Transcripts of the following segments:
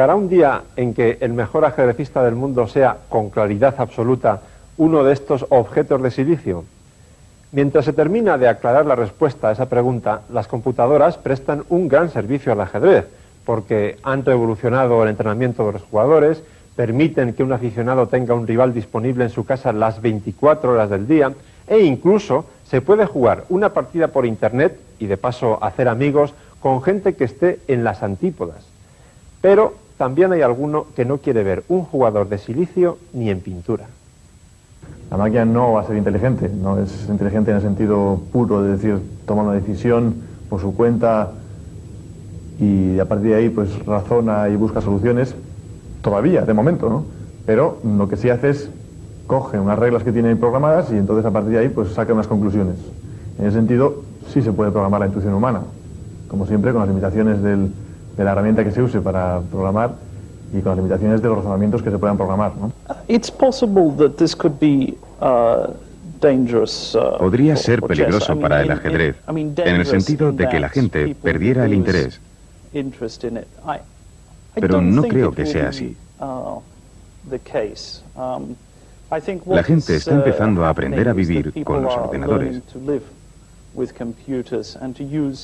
¿Llegará un día en que el mejor ajedrecista del mundo sea, con claridad absoluta, uno de estos objetos de silicio? Mientras se termina de aclarar la respuesta a esa pregunta, las computadoras prestan un gran servicio al ajedrez, porque han revolucionado el entrenamiento de los jugadores, permiten que un aficionado tenga un rival disponible en su casa las 24 horas del día, e incluso se puede jugar una partida por internet y de paso hacer amigos con gente que esté en las antípodas. Pero también hay alguno que no quiere ver un jugador de silicio ni en pintura. La máquina no va a ser inteligente, no es inteligente en el sentido puro de decir, toma una decisión por su cuenta y a partir de ahí pues razona y busca soluciones, todavía, de momento, ¿no? Pero lo que sí hace es coge unas reglas que tiene programadas y entonces a partir de ahí pues saca unas conclusiones. En ese sentido sí se puede programar la intuición humana, como siempre con las limitaciones de la herramienta que se use para programar y con las limitaciones de los razonamientos que se puedan programar, ¿no? Podría ser peligroso para el ajedrez, en el sentido de que la gente perdiera el interés. Pero no creo que sea así. La gente está empezando a aprender a vivir con los ordenadores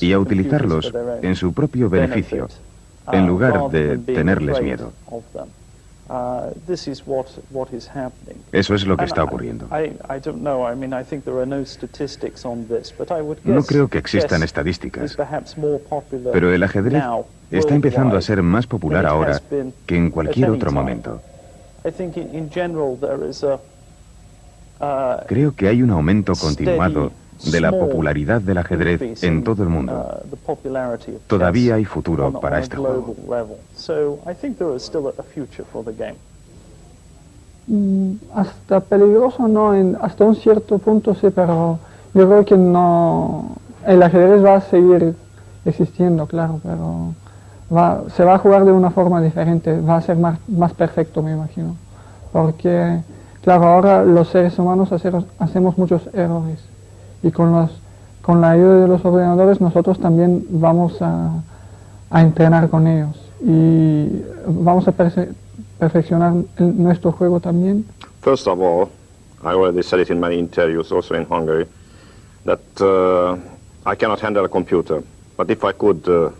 y a utilizarlos en su propio beneficio, en lugar de tenerles miedo. Eso es lo que está ocurriendo. No creo que existan estadísticas, pero el ajedrez está empezando a ser más popular ahora que en cualquier otro momento. Creo que hay un aumento continuado de la popularidad del ajedrez en todo el mundo. Todavía hay futuro para este juego. Hasta peligroso no, hasta un cierto punto sí, pero yo creo que no, el ajedrez va a seguir existiendo, claro, pero se va a jugar de una forma diferente, va a ser más perfecto, me imagino, porque claro, ahora los seres humanos hacemos muchos errores y con la ayuda de los ordenadores nosotros también vamos a entrenar con ellos y vamos a perfeccionar nuestro juego también. First of all, I already said it in many interviews also in Hungary that I cannot handle a computer, but if I could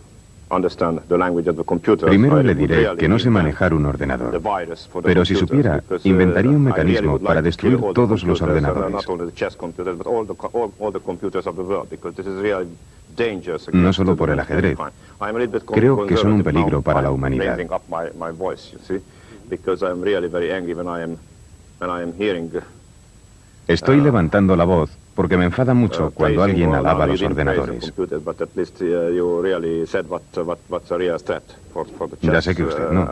Primero le diré que no sé manejar un ordenador, pero si supiera, inventaría un mecanismo para destruir todos los ordenadores. No solo por el ajedrez. Creo que son un peligro para la humanidad. Estoy levantando la voz porque me enfada mucho cuando alguien alaba los ordenadores. Ya sé que usted no.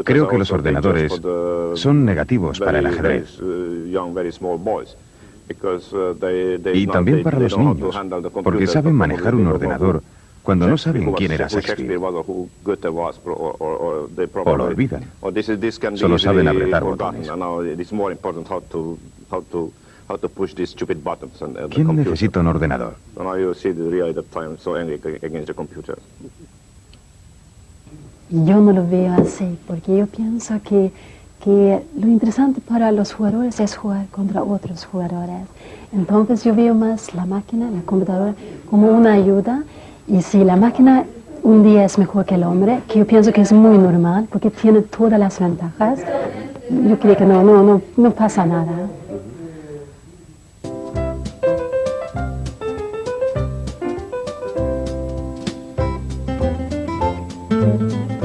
Creo que los ordenadores son negativos para el ajedrez. Y también para los niños, porque saben manejar un ordenador cuando no saben quién era Shakespeare. O lo olvidan. Solo saben apretar botones. ¿Quién necesita un ordenador? Yo no lo veo así, porque yo pienso que lo interesante para los jugadores es jugar contra otros jugadores. Entonces yo veo más la máquina, la computadora, como una ayuda. Y si la máquina un día es mejor que el hombre, que yo pienso que es muy normal, porque tiene todas las ventajas, yo creo que no pasa nada.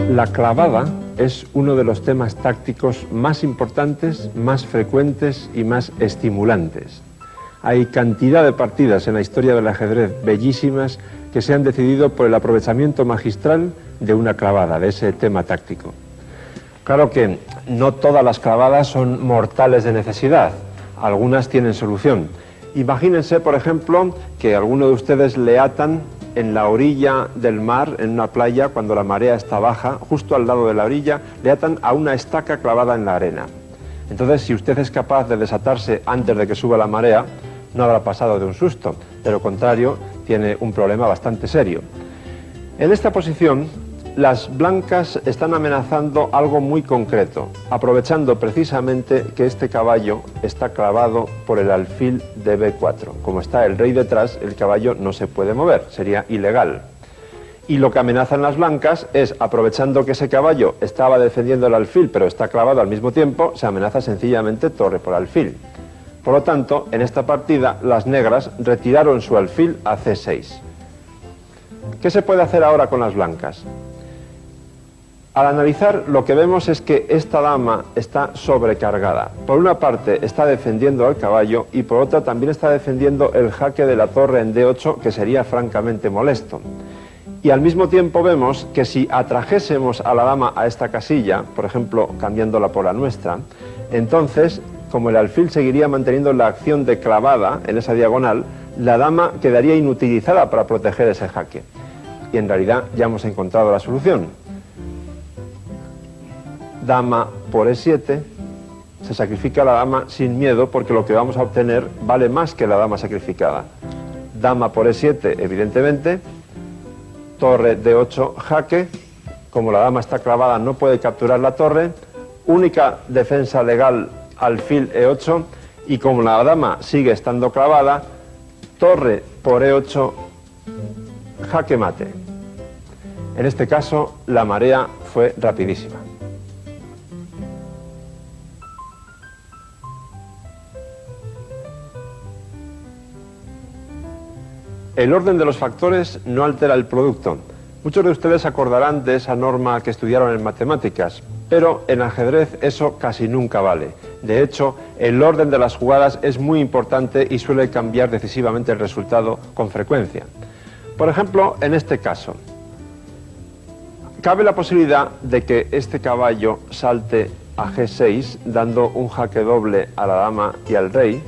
La clavada es uno de los temas tácticos más importantes, más frecuentes y más estimulantes. Hay cantidad de partidas en la historia del ajedrez bellísimas que se han decidido por el aprovechamiento magistral de una clavada, de ese tema táctico. Claro que no todas las clavadas son mortales de necesidad, algunas tienen solución. Imagínense, por ejemplo, que alguno de ustedes le atan en la orilla del mar, en una playa, cuando la marea está baja, justo al lado de la orilla, le atan a una estaca clavada en la arena. Entonces, si usted es capaz de desatarse antes de que suba la marea, no habrá pasado de un susto, de lo contrario tiene un problema bastante serio. En esta posición, las blancas están amenazando algo muy concreto, aprovechando precisamente que este caballo está clavado por el alfil de B4. Como está el rey detrás, el caballo no se puede mover, sería ilegal. Y lo que amenazan las blancas es, aprovechando que ese caballo estaba defendiendo el alfil, pero está clavado al mismo tiempo, se amenaza sencillamente torre por alfil. Por lo tanto, en esta partida, las negras retiraron su alfil a C6. ¿Qué se puede hacer ahora con las blancas? Al analizar, lo que vemos es que esta dama está sobrecargada. Por una parte está defendiendo al caballo y por otra también está defendiendo el jaque de la torre en D8, que sería francamente molesto. Y al mismo tiempo vemos que si atrajésemos a la dama a esta casilla, por ejemplo, cambiándola por la nuestra, entonces, como el alfil seguiría manteniendo la acción de clavada en esa diagonal, la dama quedaría inutilizada para proteger ese jaque. Y en realidad ya hemos encontrado la solución. Dama por E7, se sacrifica la dama sin miedo porque lo que vamos a obtener vale más que la dama sacrificada. Dama por E7, evidentemente, torre D8, jaque, como la dama está clavada no puede capturar la torre, única defensa legal alfil E8 y como la dama sigue estando clavada, torre por E8, jaque mate. En este caso la marea fue rapidísima. El orden de los factores no altera el producto. Muchos de ustedes acordarán de esa norma que estudiaron en matemáticas, pero en ajedrez eso casi nunca vale. De hecho, el orden de las jugadas es muy importante y suele cambiar decisivamente el resultado con frecuencia. Por ejemplo, en este caso, cabe la posibilidad de que este caballo salte a G6, dando un jaque doble a la dama y al rey,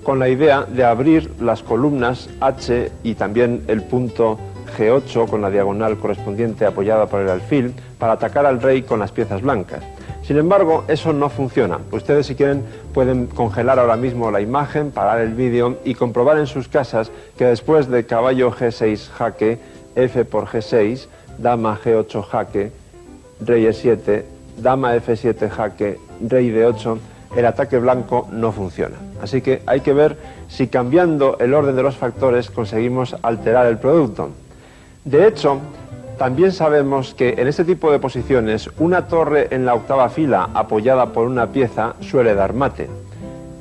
con la idea de abrir las columnas H y también el punto G8 con la diagonal correspondiente apoyada por el alfil para atacar al rey con las piezas blancas. Sin embargo, eso no funciona. Ustedes, si quieren, pueden congelar ahora mismo la imagen, parar el vídeo y comprobar en sus casas que después de caballo G6 jaque, F por G6, dama G8 jaque, rey E7, dama F7 jaque, rey D8, el ataque blanco no funciona. Así que hay que ver si cambiando el orden de los factores conseguimos alterar el producto. De hecho, también sabemos que en este tipo de posiciones una torre en la octava fila apoyada por una pieza suele dar mate.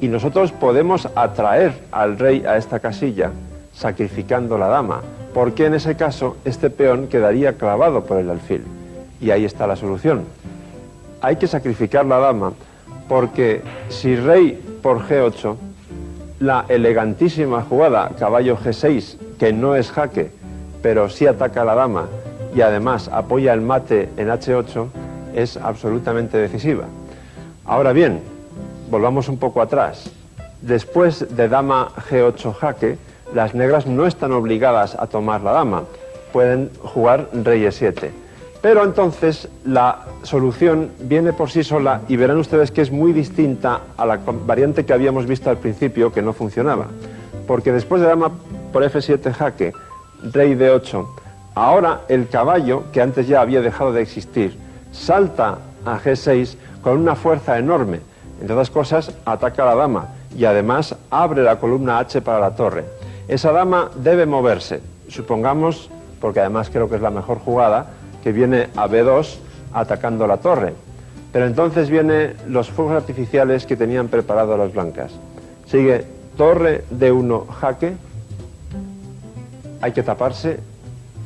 Y nosotros podemos atraer al rey a esta casilla sacrificando la dama, porque en ese caso este peón quedaría clavado por el alfil. Y ahí está la solución. Hay que sacrificar la dama porque si rey por G8, la elegantísima jugada caballo G6, que no es jaque, pero sí ataca a la dama y además apoya el mate en H8, es absolutamente decisiva. Ahora bien, volvamos un poco atrás. Después de dama G8 jaque, las negras no están obligadas a tomar la dama, pueden jugar rey E7. Pero entonces la solución viene por sí sola y verán ustedes que es muy distinta a la variante que habíamos visto al principio, que no funcionaba. Porque después de dama por F7 jaque, rey D8, ahora el caballo, que antes ya había dejado de existir, salta a G6 con una fuerza enorme. Entre otras cosas, ataca a la dama y además abre la columna H para la torre. Esa dama debe moverse, supongamos, porque además creo que es la mejor jugada, que viene a B2 atacando la torre. Pero entonces vienen los fuegos artificiales que tenían preparado las blancas. Sigue torre D1 jaque, hay que taparse,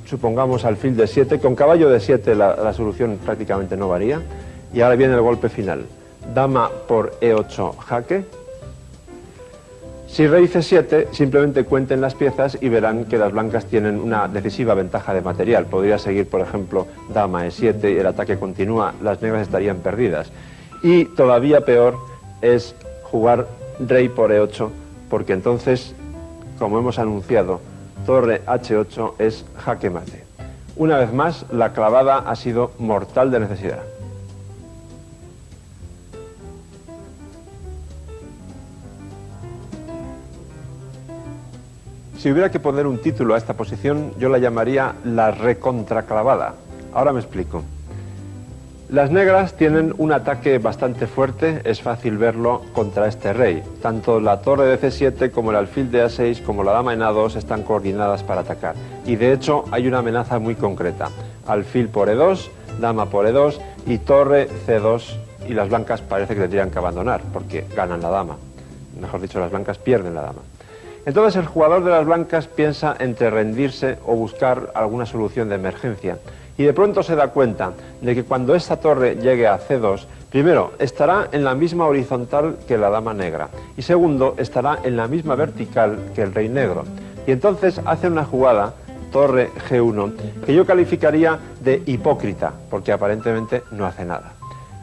supongamos alfil de 7, con caballo de 7 la solución prácticamente no varía, y ahora viene el golpe final. Dama por E8 jaque. Si rey C7, simplemente cuenten las piezas y verán que las blancas tienen una decisiva ventaja de material. Podría seguir, por ejemplo, dama E7 y el ataque continúa, las negras estarían perdidas. Y todavía peor es jugar rey por E8, porque entonces, como hemos anunciado, torre H8 es jaque mate. Una vez más, la clavada ha sido mortal de necesidad. Si hubiera que poner un título a esta posición, yo la llamaría la recontraclavada. Ahora me explico. Las negras tienen un ataque bastante fuerte, es fácil verlo contra este rey. Tanto la torre de C7 como el alfil de A6 como la dama en A2 están coordinadas para atacar. Y de hecho hay una amenaza muy concreta. Alfil por E2, dama por E2 y torre C2, y las blancas parece que tendrían que abandonar porque ganan la dama. Mejor dicho, las blancas pierden la dama. Entonces el jugador de las blancas piensa entre rendirse o buscar alguna solución de emergencia. Y de pronto se da cuenta de que cuando esta torre llegue a C2, primero, estará en la misma horizontal que la dama negra. Y segundo, estará en la misma vertical que el rey negro. Y entonces hace una jugada, torre G1, que yo calificaría de hipócrita, porque aparentemente no hace nada.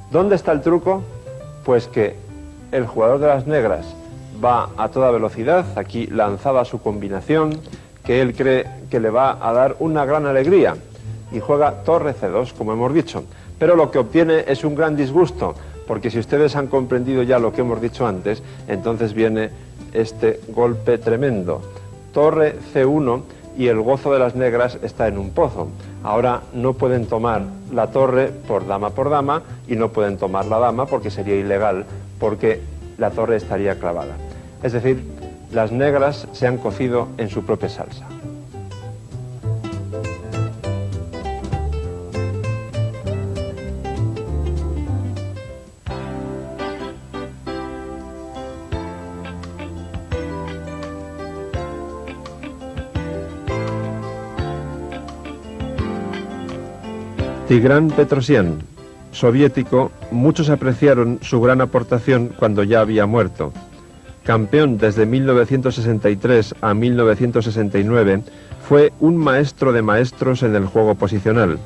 ¿Dónde está el truco? Pues que el jugador de las negras va a toda velocidad, aquí lanzada su combinación, que él cree que le va a dar una gran alegría, y juega torre C2, como hemos dicho. Pero lo que obtiene es un gran disgusto, porque si ustedes han comprendido ya lo que hemos dicho antes, entonces viene este golpe tremendo. Torre C1 y el gozo de las negras está en un pozo. Ahora no pueden tomar la torre por dama y no pueden tomar la dama porque sería ilegal, porque la torre estaría clavada. Es decir, las negras se han cocido en su propia salsa. Tigran Petrosian, soviético, muchos apreciaron su gran aportación cuando ya había muerto. Campeón desde 1963 a 1969, fue un maestro de maestros en el juego posicional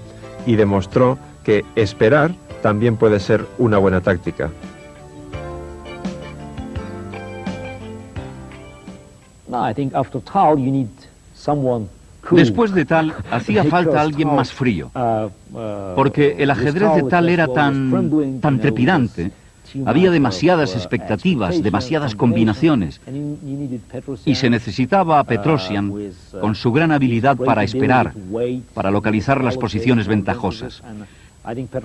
y demostró que esperar también puede ser una buena táctica. Después de Tal, hacía falta alguien más frío, porque el ajedrez de Tal era tan trepidante, había demasiadas expectativas, demasiadas combinaciones, y se necesitaba a Petrosian con su gran habilidad para esperar, para localizar las posiciones ventajosas.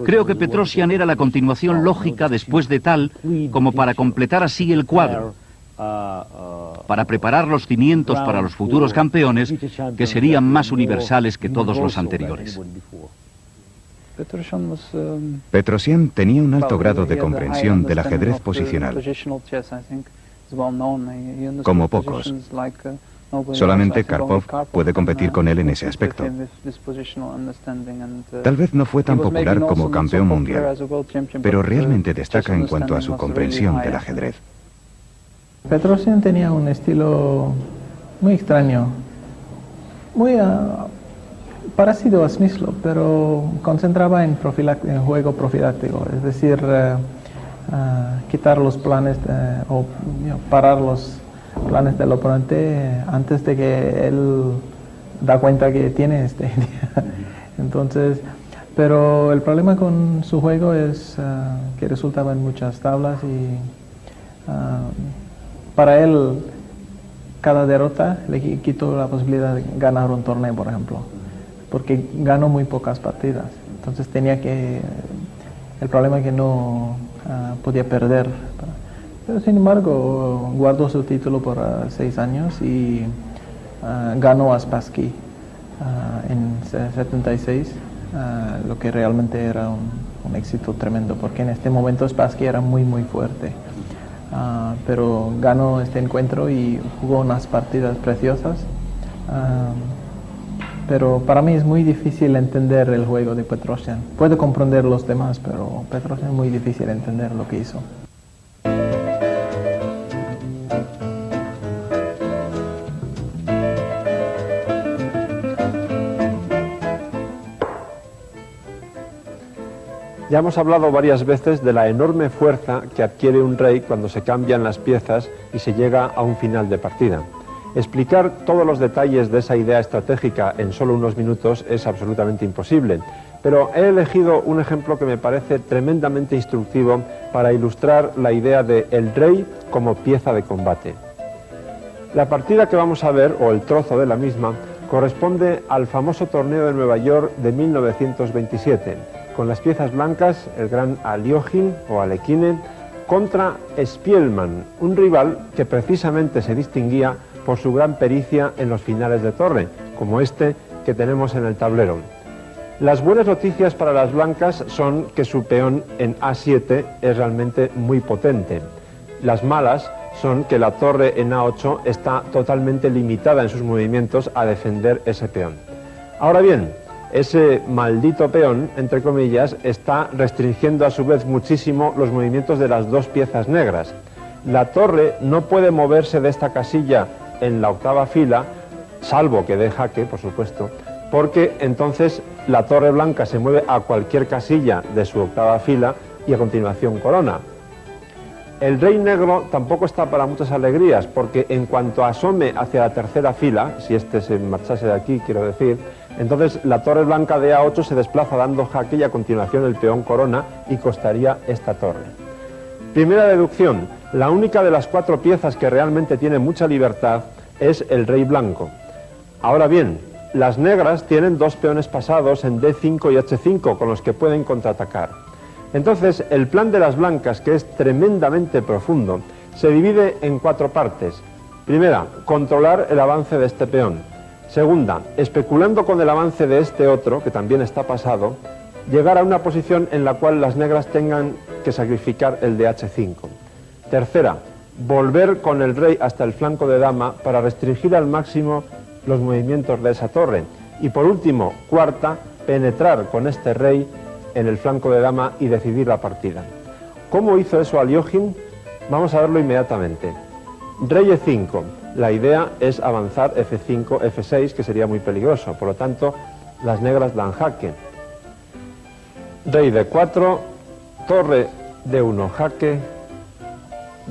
Creo que Petrosian era la continuación lógica después de Tal, como para completar así el cuadro, para preparar los cimientos para los futuros campeones que serían más universales que todos los anteriores. Petrosian tenía un alto grado de comprensión del ajedrez posicional, como pocos. Solamente Karpov puede competir con él en ese aspecto. Tal vez no fue tan popular como campeón mundial, pero realmente destaca en cuanto a su comprensión del ajedrez. Petrosian tenía un estilo muy extraño, muy parecido a Smyslov, pero concentraba en juego profiláctico, es decir, quitar los planes o parar los planes del oponente antes de que él da cuenta que tiene esta idea. Entonces, pero el problema con su juego es que resultaba en muchas tablas y para él cada derrota le quitó la posibilidad de ganar un torneo, por ejemplo, porque ganó muy pocas partidas. Entonces el problema es que no podía perder. Pero sin embargo guardó su título por 6 años y ganó a Spassky en 76, lo que realmente era un éxito tremendo, porque en este momento Spassky era muy fuerte. Pero ganó este encuentro y jugó unas partidas preciosas. Pero para mí es muy difícil entender el juego de Petrosian. Puedo comprender los demás, pero Petrosian es muy difícil entender lo que hizo. Ya hemos hablado varias veces de la enorme fuerza que adquiere un rey cuando se cambian las piezas y se llega a un final de partida. Explicar todos los detalles de esa idea estratégica en solo unos minutos es absolutamente imposible, pero he elegido un ejemplo que me parece tremendamente instructivo para ilustrar la idea de el rey como pieza de combate. La partida que vamos a ver, o el trozo de la misma, corresponde al famoso torneo de Nueva York de 1927, con las piezas blancas, el gran Aljochin o Alekhine, contra Spielmann, un rival que precisamente se distinguía por su gran pericia en los finales de torre, como este que tenemos en el tablero. Las buenas noticias para las blancas son que su peón en A7 es realmente muy potente. Las malas son que la torre en A8 está totalmente limitada en sus movimientos a defender ese peón. Ahora bien, ese maldito peón, entre comillas, está restringiendo a su vez muchísimo los movimientos de las dos piezas negras. La torre no puede moverse de esta casilla en la octava fila, salvo que dé jaque, por supuesto, porque entonces la torre blanca se mueve a cualquier casilla de su octava fila y a continuación corona. El rey negro tampoco está para muchas alegrías, porque en cuanto asome hacia la tercera fila, si este se marchase de aquí, quiero decir, entonces la torre blanca de A8 se desplaza dando jaque y a continuación el peón corona y costaría esta torre. Primera deducción, la única de las cuatro piezas que realmente tiene mucha libertad es el rey blanco. Ahora bien, las negras tienen dos peones pasados en D5 y H5 con los que pueden contraatacar. Entonces, el plan de las blancas, que es tremendamente profundo, se divide en cuatro partes. Primera, controlar el avance de este peón. Segunda, especulando con el avance de este otro, que también está pasado, llegar a una posición en la cual las negras tengan que sacrificar el de H5. Tercera, volver con el rey hasta el flanco de dama para restringir al máximo los movimientos de esa torre. Y por último, cuarta, penetrar con este rey en el flanco de dama y decidir la partida. ¿Cómo hizo eso Aljochin? Vamos a verlo inmediatamente. Rey E5. La idea es avanzar F5, F6, que sería muy peligroso. Por lo tanto, las negras dan jaque. Rey D4, torre D1 jaque,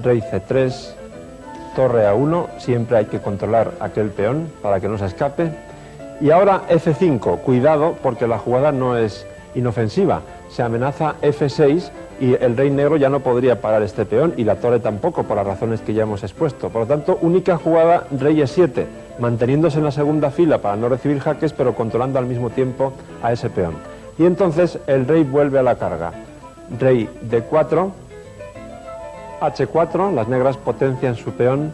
rey C3, torre A1, siempre hay que controlar aquel peón para que no se escape. Y ahora F5, cuidado porque la jugada no es inofensiva, se amenaza F6 y el rey negro ya no podría parar este peón y la torre tampoco por las razones que ya hemos expuesto. Por lo tanto, única jugada rey E7, manteniéndose en la segunda fila para no recibir jaques pero controlando al mismo tiempo a ese peón. Y entonces el rey vuelve a la carga. Rey D4, H4, las negras potencian su peón,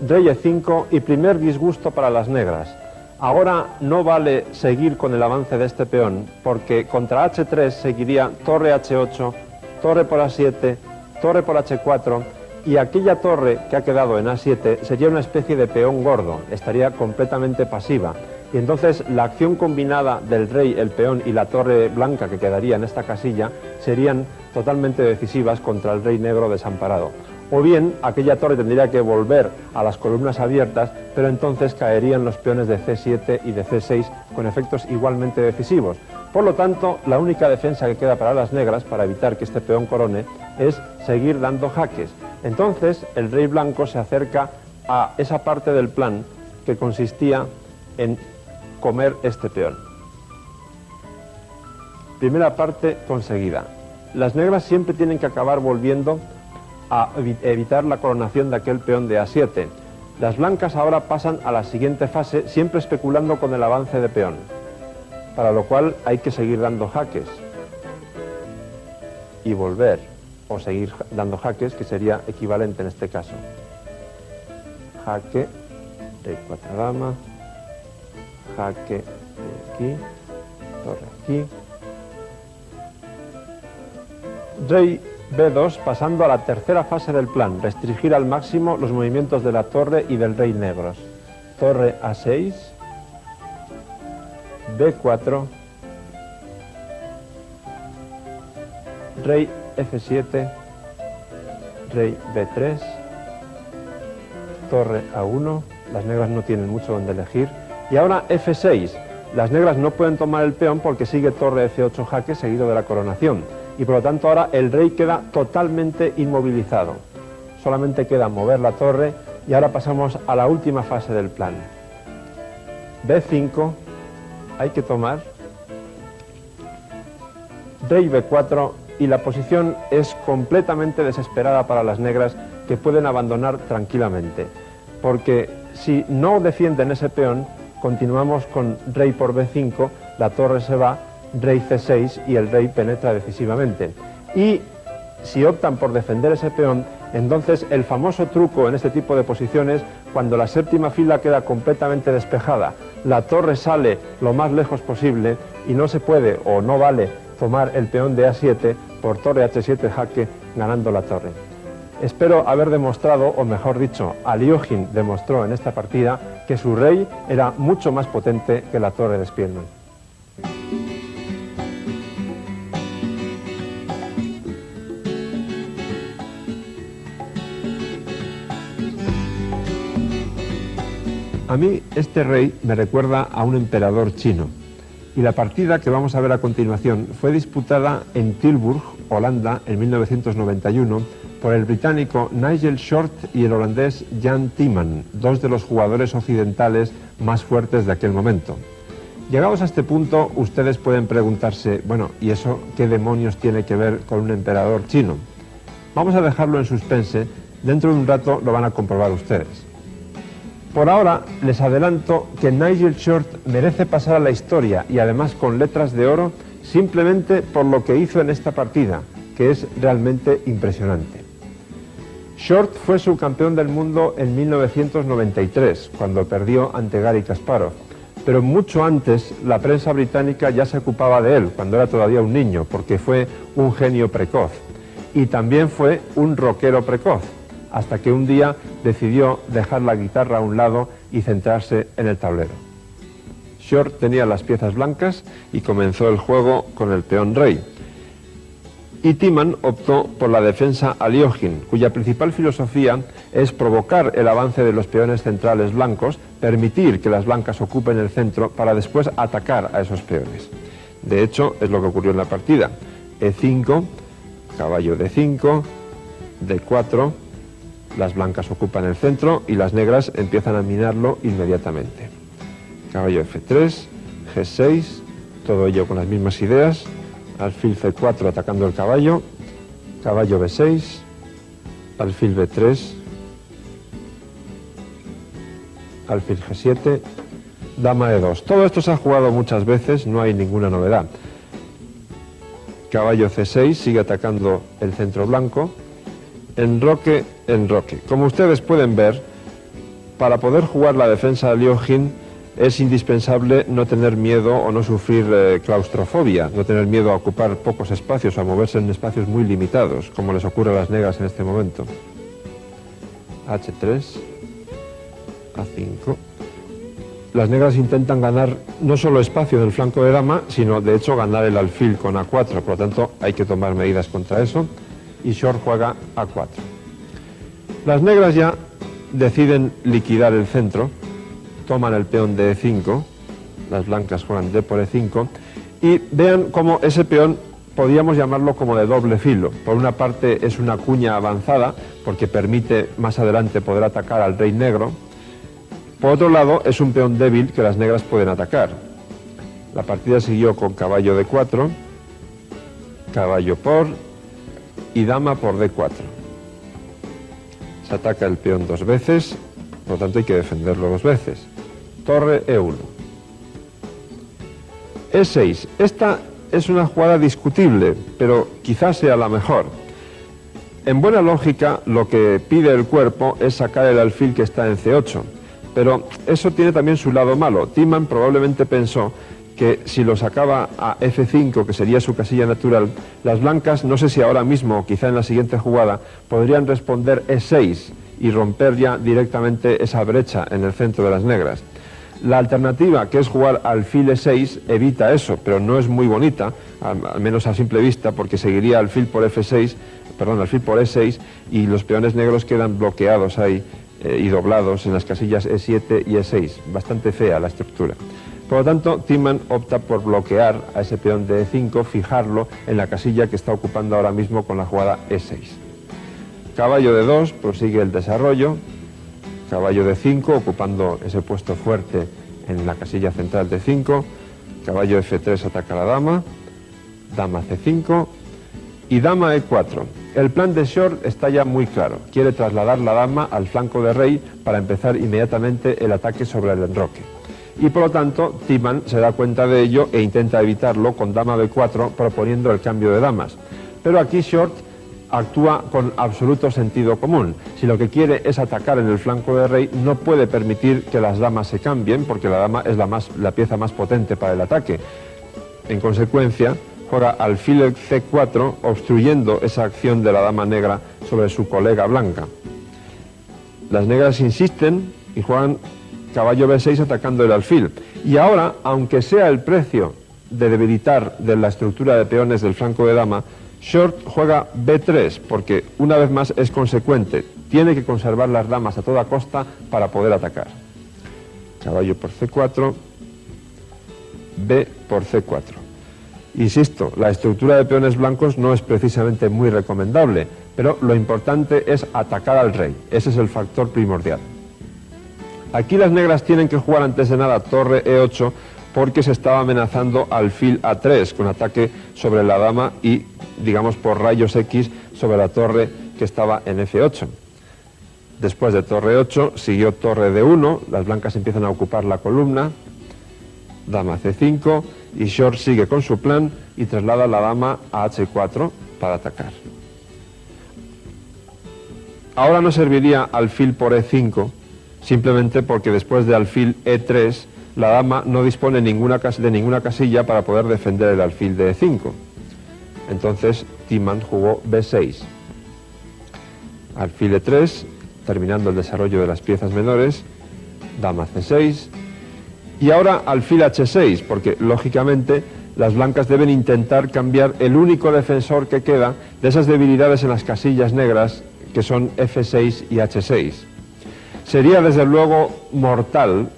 rey E5 y primer disgusto para las negras. Ahora no vale seguir con el avance de este peón, porque contra H3 seguiría torre H8, torre por A7, torre por H4, y aquella torre que ha quedado en A7 sería una especie de peón gordo, estaría completamente pasiva. Y entonces la acción combinada del rey, el peón y la torre blanca que quedaría en esta casilla serían totalmente decisivas contra el rey negro desamparado. O bien, aquella torre tendría que volver a las columnas abiertas, pero entonces caerían los peones de C7 y de C6 con efectos igualmente decisivos. Por lo tanto, la única defensa que queda para las negras, para evitar que este peón corone, es seguir dando jaques. Entonces, el rey blanco se acerca a esa parte del plan que consistía en comer este peón. Primera parte conseguida. Las negras siempre tienen que acabar volviendo a evitar la coronación de aquel peón de A7. Las blancas ahora pasan a la siguiente fase, siempre especulando con el avance de peón, para lo cual hay que seguir dando jaques y volver, o seguir dando jaques, que sería equivalente en este caso. Jaque, rey 4 dama, jaque de aquí, torre aquí, rey B2, pasando a la tercera fase del plan, restringir al máximo los movimientos de la torre y del rey negros. Torre A6, B4, rey F7, rey B3, torre A1, las negras no tienen mucho donde elegir, y ahora F6, las negras no pueden tomar el peón porque sigue torre F8 jaque seguido de la coronación. Y por lo tanto ahora el rey queda totalmente inmovilizado. Solamente queda mover la torre y ahora pasamos a la última fase del plan. B5, hay que tomar. Rey B4 y la posición es completamente desesperada para las negras que pueden abandonar tranquilamente. Porque si no defienden ese peón, continuamos con rey por b5, la torre se va, rey c6 y el rey penetra decisivamente. Y si optan por defender ese peón, entonces el famoso truco en este tipo de posiciones, cuando la séptima fila queda completamente despejada, la torre sale lo más lejos posible y no se puede o no vale tomar el peón de a7 por torre h7 jaque, ganando la torre. Espero haber demostrado, o mejor dicho, Aliógin demostró en esta partida que su rey era mucho más potente que la torre de Spielmann. A mí este rey me recuerda a un emperador chino, y la partida que vamos a ver a continuación fue disputada en Tilburg, Holanda, en 1991, por el británico Nigel Short y el holandés Jan Timman, dos de los jugadores occidentales más fuertes de aquel momento. Llegados a este punto, ustedes pueden preguntarse, bueno, ¿y eso qué demonios tiene que ver con un emperador chino? Vamos a dejarlo en suspense, dentro de un rato lo van a comprobar ustedes. Por ahora, les adelanto que Nigel Short merece pasar a la historia, y además con letras de oro, simplemente por lo que hizo en esta partida, que es realmente impresionante. Short fue subcampeón del mundo en 1993, cuando perdió ante Garry Kasparov, pero mucho antes la prensa británica ya se ocupaba de él, cuando era todavía un niño, porque fue un genio precoz, y también fue un rockero precoz, hasta que un día decidió dejar la guitarra a un lado y centrarse en el tablero. Short tenía las piezas blancas y comenzó el juego con el peón rey. Y Timman optó por la defensa Aliógin, cuya principal filosofía es provocar el avance de los peones centrales blancos, permitir que las blancas ocupen el centro para después atacar a esos peones. De hecho, es lo que ocurrió en la partida. E5, caballo D5, D4, las blancas ocupan el centro y las negras empiezan a minarlo inmediatamente. Caballo F3, G6, todo ello con las mismas ideas. Alfil C4 atacando el caballo, caballo B6, alfil B3, alfil G7, dama E2. Todo esto se ha jugado muchas veces, no hay ninguna novedad. Caballo C6 sigue atacando el centro blanco, enroque, enroque. Como ustedes pueden ver, para poder jugar la defensa de Aliógin es indispensable no tener miedo o no sufrir claustrofobia, no tener miedo a ocupar pocos espacios, a moverse en espacios muy limitados, como les ocurre a las negras en este momento. H3, A5. Las negras intentan ganar no solo espacio en el flanco de dama, sino de hecho ganar el alfil con A4, por lo tanto hay que tomar medidas contra eso, y Short juega A4. Las negras ya deciden liquidar el centro, toman el peón de E5, las blancas juegan D por E5, y vean cómo ese peón podríamos llamarlo como de doble filo. Por una parte es una cuña avanzada, porque permite más adelante poder atacar al rey negro. Por otro lado es un peón débil que las negras pueden atacar. La partida siguió con caballo D4, caballo por y dama por D4. Se ataca el peón dos veces, por lo tanto hay que defenderlo dos veces. Torre E1. E6. Esta es una jugada discutible, pero quizás sea la mejor. En buena lógica, lo que pide el cuerpo es sacar el alfil que está en C8, pero eso tiene también su lado malo. Timman probablemente pensó que si lo sacaba a F5, que sería su casilla natural, las blancas, no sé si ahora mismo o quizá en la siguiente jugada, podrían responder E6 y romper ya directamente esa brecha en el centro de las negras. La alternativa, que es jugar alfil E6, evita eso, pero no es muy bonita, al menos a simple vista, porque seguiría alfil por F6, perdón, alfil por E6, y los peones negros quedan bloqueados ahí y doblados en las casillas E7 y E6. Bastante fea la estructura. Por lo tanto, Timman opta por bloquear a ese peón de E5, fijarlo en la casilla que está ocupando ahora mismo con la jugada E6. Caballo de 2 prosigue el desarrollo. Caballo de 5 ocupando ese puesto fuerte en la casilla central de 5. Caballo F3 ataca a la dama. Dama C5 y dama E4. El plan de Short está ya muy claro. Quiere trasladar la dama al flanco de rey para empezar inmediatamente el ataque sobre el enroque. Y por lo tanto, Tiemann se da cuenta de ello e intenta evitarlo con dama b4 proponiendo el cambio de damas. Pero aquí Short actúa con absoluto sentido común. Si lo que quiere es atacar en el flanco de rey, no puede permitir que las damas se cambien, porque la dama es la pieza más potente para el ataque. En consecuencia, juega alfil c4, obstruyendo esa acción de la dama negra sobre su colega blanca. Las negras insisten y juegan caballo b6 atacando el alfil. Y ahora, aunque sea el precio de debilitar de la estructura de peones del flanco de dama, Short juega b3 porque una vez más es consecuente. Tiene que conservar las damas a toda costa para poder atacar. Caballo por c4, b por c4. Insisto, la estructura de peones blancos no es precisamente muy recomendable, pero lo importante es atacar al rey. Ese es el factor primordial. Aquí las negras tienen que jugar antes de nada torre e8 porque se estaba amenazando alfil a3 con ataque sobre la dama y, digamos, por rayos X sobre la torre que estaba en f8. Después de torre 8 siguió torre d1, las blancas empiezan a ocupar la columna, dama c5 y Short sigue con su plan y traslada la dama a h4 para atacar. Ahora no serviría alfil por e5, simplemente porque después de alfil e3 la dama no dispone de ninguna casilla para poder defender el alfil de e5. Entonces Tiemann jugó b6. Alfil e3, terminando el desarrollo de las piezas menores, dama c6, y ahora alfil h6, porque lógicamente las blancas deben intentar cambiar el único defensor que queda de esas debilidades en las casillas negras que son f6 y h6. Sería desde luego mortal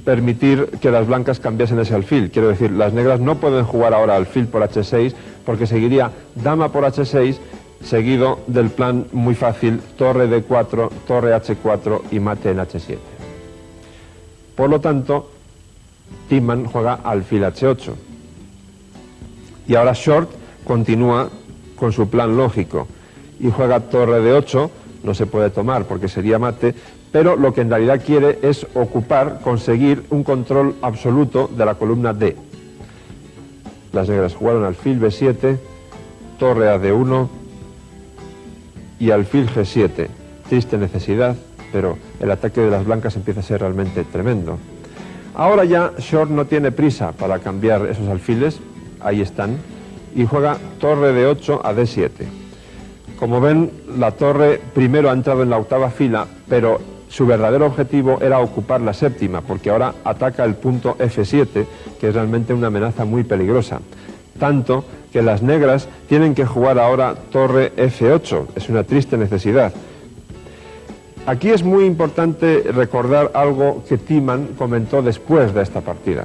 permitir que las blancas cambiasen ese alfil. Quiero decir, las negras no pueden jugar ahora alfil por h6 porque seguiría dama por h6 seguido del plan muy fácil torre d4, torre h4 y mate en h7. Por lo tanto, Tiemann juega alfil h8. Y ahora Short continúa con su plan lógico y juega torre d8, no se puede tomar porque sería mate, pero lo que en realidad quiere es conseguir un control absoluto de la columna D. Las negras jugaron alfil b7, torre a d1 y alfil g7. Triste necesidad, pero el ataque de las blancas empieza a ser realmente tremendo. Ahora ya Short no tiene prisa para cambiar esos alfiles, ahí están, y juega torre d8 a d7. Como ven, la torre primero ha entrado en la octava fila, pero su verdadero objetivo era ocupar la séptima, porque ahora ataca el punto f7, que es realmente una amenaza muy peligrosa. Tanto que las negras tienen que jugar ahora torre f8, es una triste necesidad. Aquí es muy importante recordar algo que Tiemann comentó después de esta partida.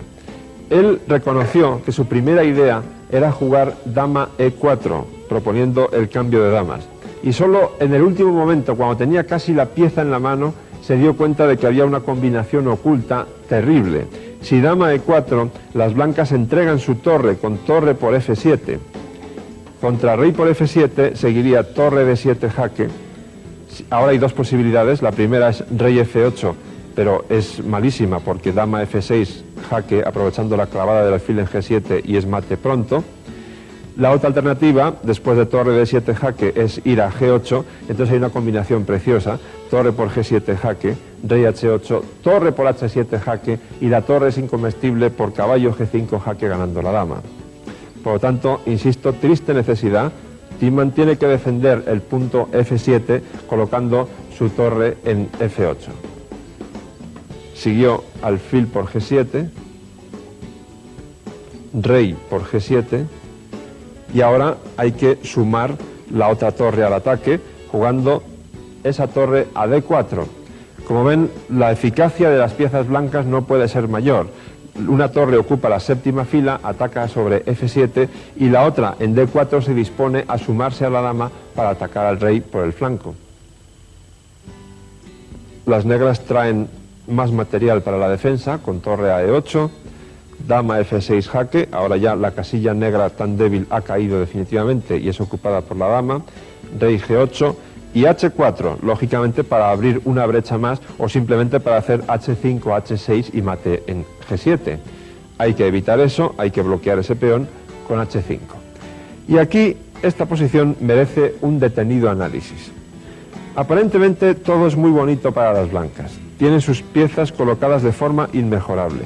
Él reconoció que su primera idea era jugar dama e4, proponiendo el cambio de damas. Y solo en el último momento, cuando tenía casi la pieza en la mano, se dio cuenta de que había una combinación oculta terrible. Si dama e4, las blancas entregan su torre con torre por f7. Contra rey por f7 seguiría torre d7 jaque. Ahora hay dos posibilidades. La primera es rey f8, pero es malísima porque dama f6 jaque, aprovechando la clavada del alfil en g7 y es mate pronto. La otra alternativa, después de torre d7 jaque, es ir a g8, entonces hay una combinación preciosa, torre por g7 jaque, rey h8, torre por h7 jaque, y la torre es incomestible por caballo g5 jaque ganando la dama. Por lo tanto, insisto, triste necesidad, Tiemann tiene que defender el punto f7 colocando su torre en f8. Siguió alfil por g7, rey por g7, y ahora hay que sumar la otra torre al ataque, jugando esa torre a d4. Como ven, la eficacia de las piezas blancas no puede ser mayor. Una torre ocupa la séptima fila, ataca sobre f7, y la otra en d4 se dispone a sumarse a la dama para atacar al rey por el flanco. Las negras traen más material para la defensa, con torre a e8, dama f6 jaque, ahora ya la casilla negra tan débil ha caído definitivamente y es ocupada por la dama, rey G8 y H4, lógicamente para abrir una brecha más o simplemente para hacer H5, H6 y mate en G7. Hay que evitar eso, hay que bloquear ese peón con H5. Y aquí esta posición merece un detenido análisis. Aparentemente todo es muy bonito para las blancas. Tienen sus piezas colocadas de forma inmejorable.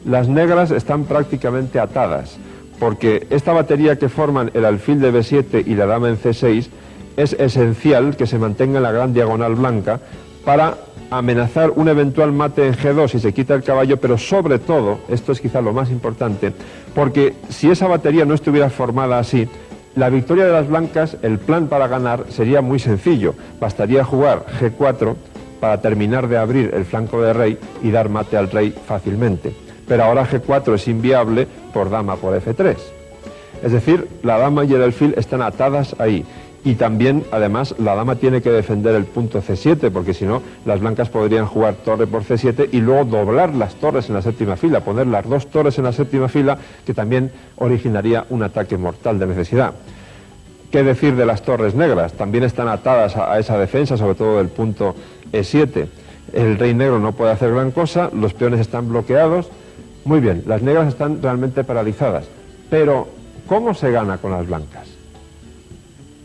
Las negras están prácticamente atadas, porque esta batería que forman el alfil de B7 y la dama en C6 es esencial que se mantenga en la gran diagonal blanca para amenazar un eventual mate en G2 si se quita el caballo, pero sobre todo, esto es quizá lo más importante, porque si esa batería no estuviera formada así, la victoria de las blancas, el plan para ganar sería muy sencillo. Bastaría jugar G4 para terminar de abrir el flanco de rey y dar mate al rey fácilmente. Pero ahora G4 es inviable por dama por F3. Es decir, la dama y el alfil están atadas ahí. Y también, además, la dama tiene que defender el punto C7, porque si no, las blancas podrían jugar torre por C7 y luego doblar las torres en la séptima fila, poner las dos torres en la séptima fila, que también originaría un ataque mortal de necesidad. ¿Qué decir de las torres negras? También están atadas a esa defensa, sobre todo del punto E7. El rey negro no puede hacer gran cosa, los peones están bloqueados. Muy bien, las negras están realmente paralizadas. Pero, ¿cómo se gana con las blancas?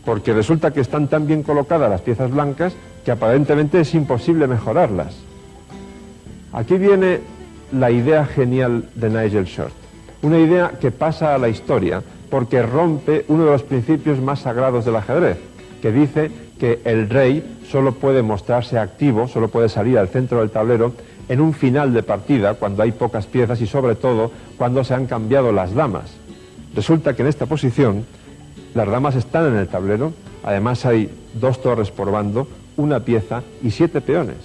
Porque resulta que están tan bien colocadas las piezas blancas que aparentemente es imposible mejorarlas. Aquí viene la idea genial de Nigel Short, una idea que pasa a la historia porque rompe uno de los principios más sagrados del ajedrez, que dice que el rey solo puede mostrarse activo, solo puede salir al centro del tablero en un final de partida, cuando hay pocas piezas y sobre todo cuando se han cambiado las damas. Resulta que en esta posición las damas están en el tablero, además hay dos torres por bando, una pieza y 7 peones.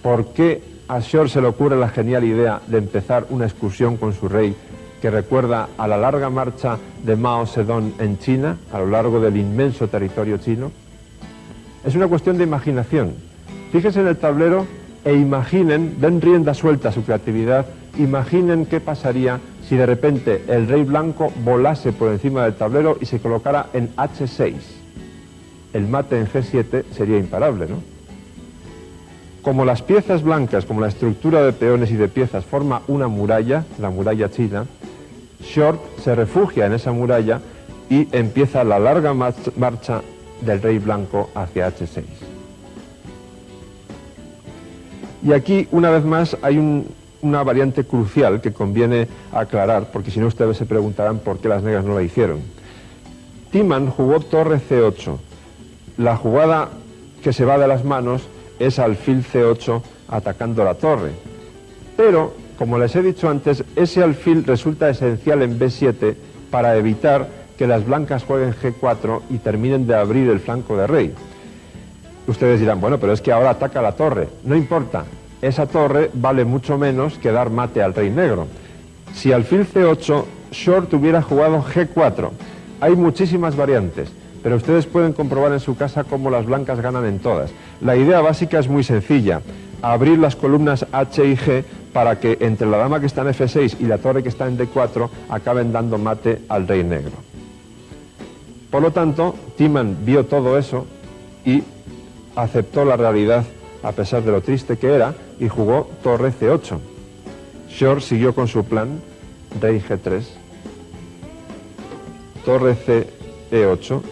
¿Por qué a Short se le ocurre la genial idea de empezar una excursión con su rey que recuerda a la larga marcha de Mao Zedong en China, a lo largo del inmenso territorio chino? Es una cuestión de imaginación. Fíjense en el tablero e imaginen, den rienda suelta a su creatividad, imaginen qué pasaría si de repente el rey blanco volase por encima del tablero y se colocara en H6. El mate en G7 sería imparable, ¿no? Como las piezas blancas, como la estructura de peones y de piezas forma una muralla, la muralla china, Short se refugia en esa muralla y empieza la larga marcha del rey blanco hacia H6. Y aquí, una vez más, hay una variante crucial que conviene aclarar, porque si no ustedes se preguntarán por qué las negras no la hicieron. Tiemann jugó torre C8. La jugada que se va de las manos es alfil C8 atacando la torre. Pero, como les he dicho antes, ese alfil resulta esencial en B7 para evitar que las blancas jueguen G4 y terminen de abrir el flanco de rey. Ustedes dirán, bueno, pero es que ahora ataca la torre. No importa, esa torre vale mucho menos que dar mate al rey negro. Si alfil C8, Short hubiera jugado G4. Hay muchísimas variantes, pero ustedes pueden comprobar en su casa cómo las blancas ganan en todas. La idea básica es muy sencilla, abrir las columnas H y G para que entre la dama que está en F6 y la torre que está en D4 acaben dando mate al rey negro. Por lo tanto, Tiemann vio todo eso y aceptó la realidad a pesar de lo triste que era y jugó torre C8. Short siguió con su plan, rey G3, torre C8.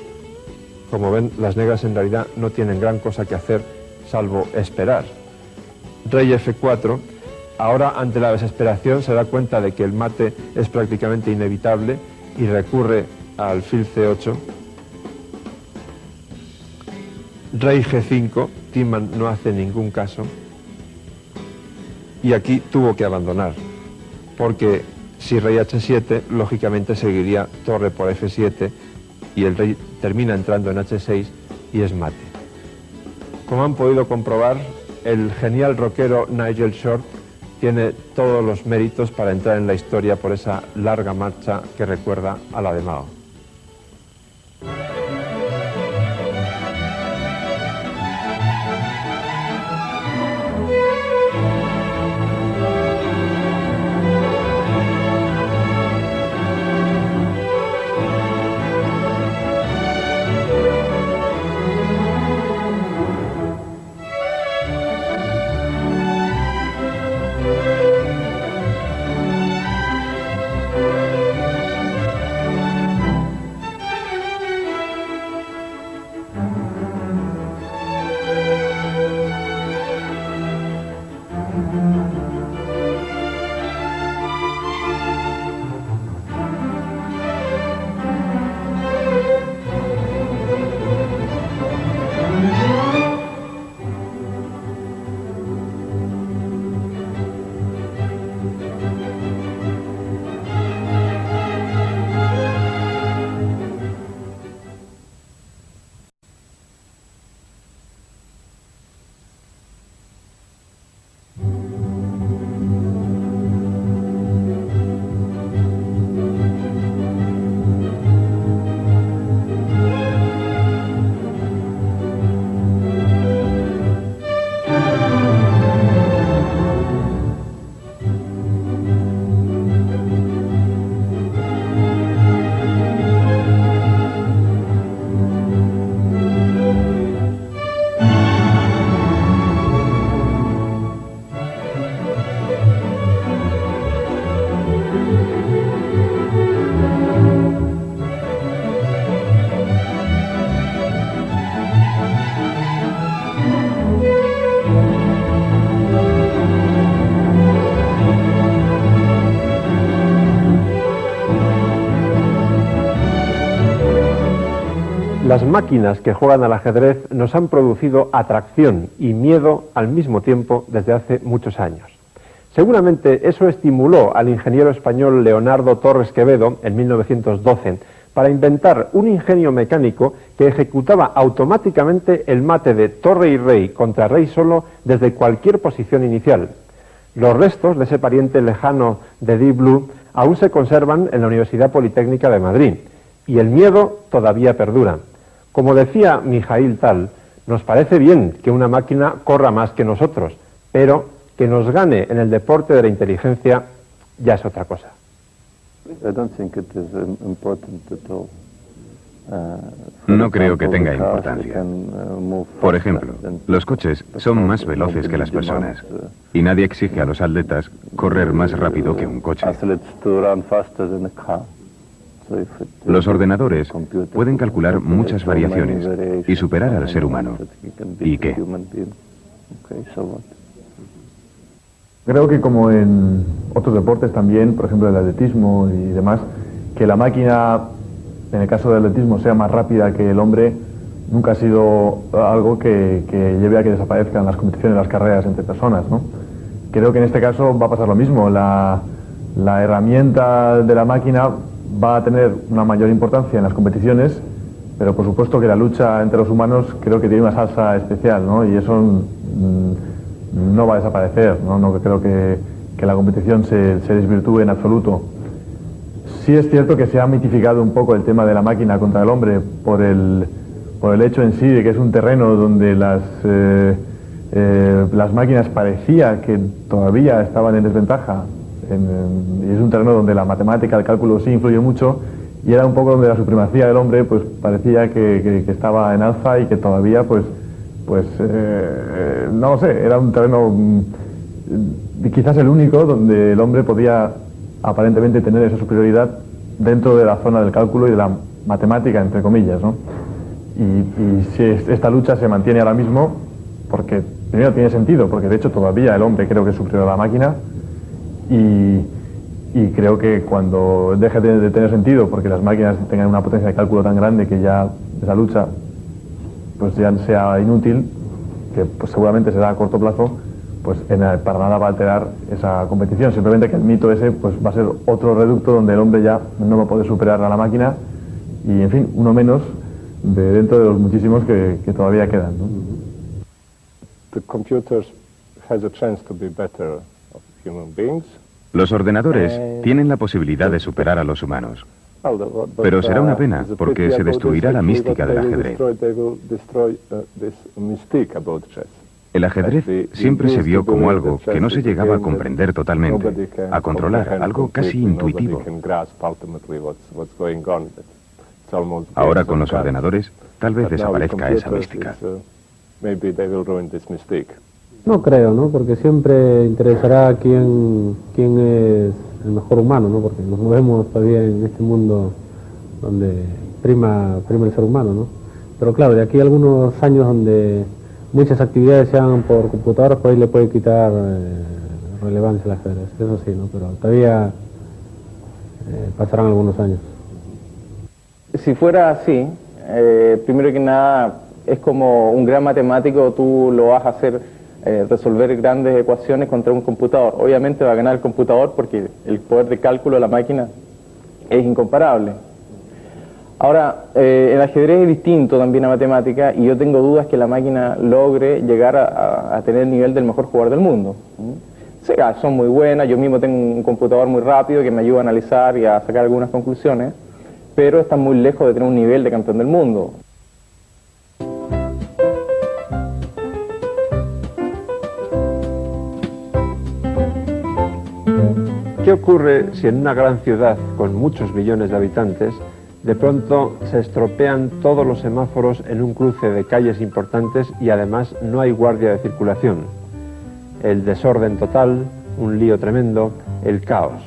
Como ven, las negras en realidad no tienen gran cosa que hacer salvo esperar. Rey F4, ahora ante la desesperación se da cuenta de que el mate es prácticamente inevitable y recurre a alfil C8. Rey G5, Tiemann no hace ningún caso y aquí tuvo que abandonar, porque si rey H7, lógicamente seguiría torre por F7 y el rey termina entrando en H6 y es mate. Como han podido comprobar, el genial rockero Nigel Short tiene todos los méritos para entrar en la historia por esa larga marcha que recuerda a la de Mao. Las máquinas que juegan al ajedrez nos han producido atracción y miedo al mismo tiempo desde hace muchos años. Seguramente eso estimuló al ingeniero español Leonardo Torres Quevedo en 1912 para inventar un ingenio mecánico que ejecutaba automáticamente el mate de torre y rey contra rey solo desde cualquier posición inicial. Los restos de ese pariente lejano de Deep Blue aún se conservan en la Universidad Politécnica de Madrid y el miedo todavía perdura. Como decía Mijaíl Tal, nos parece bien que una máquina corra más que nosotros, pero que nos gane en el deporte de la inteligencia ya es otra cosa. No creo que tenga importancia. Por ejemplo, los coches son más veloces que las personas y nadie exige a los atletas correr más rápido que un coche. Los ordenadores pueden calcular muchas variaciones y superar al ser humano. ¿Y qué? Creo que como en otros deportes también, por ejemplo el atletismo y demás, que la máquina, en el caso del atletismo, sea más rápida que el hombre, nunca ha sido algo que lleve a que desaparezcan las competiciones, las carreras entre personas, ¿no? Creo que en este caso va a pasar lo mismo. La herramienta de la máquina va a tener una mayor importancia en las competiciones, pero por supuesto que la lucha entre los humanos creo que tiene una salsa especial, ¿no? Y eso no va a desaparecer, ¿no? No creo que la competición se desvirtúe en absoluto. Sí es cierto que se ha mitificado un poco el tema de la máquina contra el hombre por el hecho en sí de que es un terreno donde las máquinas parecía que todavía estaban en desventaja. Y es un terreno donde la matemática, el cálculo sí influye mucho, y era un poco donde la supremacía del hombre pues parecía que estaba en alza y que todavía no lo sé, era un terreno quizás el único donde el hombre podía aparentemente tener esa superioridad dentro de la zona del cálculo y de la matemática, entre comillas, ¿no? Y si esta lucha se mantiene ahora mismo, porque primero tiene sentido, porque de hecho todavía el hombre creo que es superior a la máquina, y creo que cuando deje de tener sentido, porque las máquinas tengan una potencia de cálculo tan grande que ya esa lucha pues ya sea inútil, que pues seguramente será a corto plazo, pues para nada va a alterar esa competición. Simplemente que el mito ese pues va a ser otro reducto donde el hombre ya no va a poder superar a la máquina y, en fin, uno menos dentro de los muchísimos que todavía quedan, ¿no? Los ordenadores tienen la posibilidad de superar a los humanos. Pero será una pena, porque se destruirá la mística del ajedrez. El ajedrez siempre se vio como algo que no se llegaba a comprender totalmente, a controlar, algo casi intuitivo. Ahora con los ordenadores, tal vez desaparezca esa mística. No creo, ¿no? Porque siempre interesará quién es el mejor humano, ¿no? Porque nos movemos todavía en este mundo donde prima el ser humano, ¿no? Pero claro, de aquí a algunos años donde muchas actividades se hagan por computadoras, por ahí le puede quitar relevancia al ajedrez, eso sí, ¿no? Pero todavía pasarán algunos años. Si fuera así, primero que nada, es como un gran matemático, tú lo vas a hacer resolver grandes ecuaciones contra un computador. Obviamente va a ganar el computador porque el poder de cálculo de la máquina es incomparable. Ahora, el ajedrez es distinto también a matemática y yo tengo dudas que la máquina logre llegar a tener el nivel del mejor jugador del mundo. Sí, son muy buenas, yo mismo tengo un computador muy rápido que me ayuda a analizar y a sacar algunas conclusiones, pero están muy lejos de tener un nivel de campeón del mundo. ¿Qué ocurre si en una gran ciudad con muchos millones de habitantes de pronto se estropean todos los semáforos en un cruce de calles importantes y además no hay guardia de circulación? El desorden total, un lío tremendo, el caos.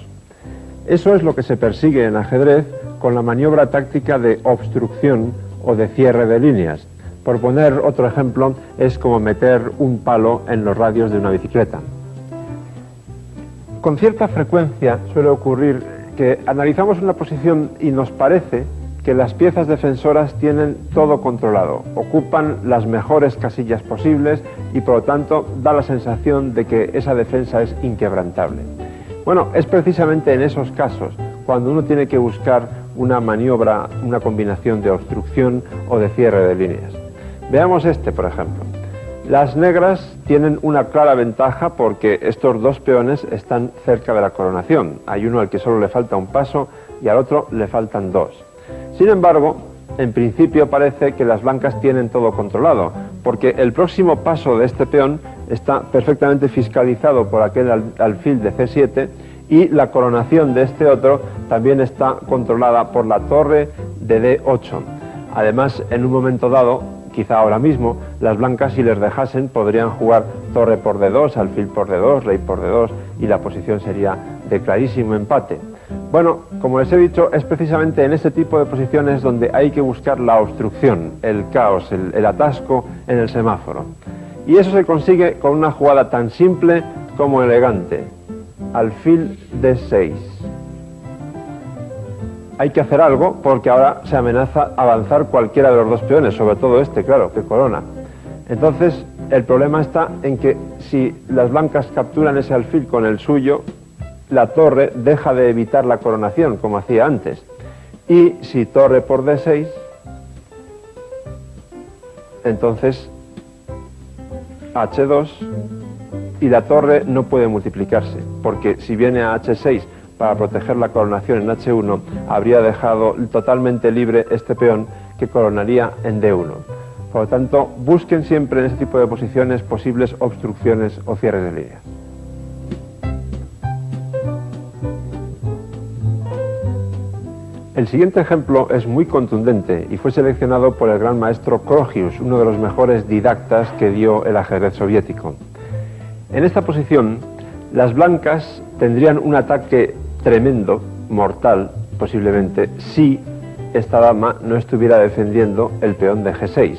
Eso es lo que se persigue en ajedrez con la maniobra táctica de obstrucción o de cierre de líneas. Por poner otro ejemplo, es como meter un palo en los radios de una bicicleta. Con cierta frecuencia suele ocurrir que analizamos una posición y nos parece que las piezas defensoras tienen todo controlado, ocupan las mejores casillas posibles y por lo tanto da la sensación de que esa defensa es inquebrantable. Bueno, es precisamente en esos casos cuando uno tiene que buscar una maniobra, una combinación de obstrucción o de cierre de líneas. Veamos este, por ejemplo. Las negras tienen una clara ventaja porque estos dos peones están cerca de la coronación. Hay uno al que solo le falta un paso y al otro le faltan dos. Sin embargo, en principio parece que las blancas tienen todo controlado, porque el próximo paso de este peón está perfectamente fiscalizado por aquel alfil de C7 y la coronación de este otro también está controlada por la torre de D8. Además, en un momento dado, quizá ahora mismo, las blancas, si les dejasen, podrían jugar torre por D2, alfil por D2, rey por D2 y la posición sería de clarísimo empate. Bueno, como les he dicho, es precisamente en este tipo de posiciones donde hay que buscar la obstrucción, el caos, el atasco en el semáforo. Y eso se consigue con una jugada tan simple como elegante. Alfil D6. Hay que hacer algo porque ahora se amenaza avanzar cualquiera de los dos peones, sobre todo este, claro, que corona. Entonces, el problema está en que si las blancas capturan ese alfil con el suyo, la torre deja de evitar la coronación, como hacía antes. Y si torre por D6, entonces H2 y la torre no puede multiplicarse, porque si viene a H6 para proteger la coronación en H1, habría dejado totalmente libre este peón que coronaría en D1. Por lo tanto, busquen siempre en este tipo de posiciones posibles obstrucciones o cierres de líneas. El siguiente ejemplo es muy contundente y fue seleccionado por el gran maestro Krogius, uno de los mejores didactas que dio el ajedrez soviético. En esta posición, las blancas tendrían un ataque tremendo, mortal, posiblemente, si esta dama no estuviera defendiendo el peón de G6,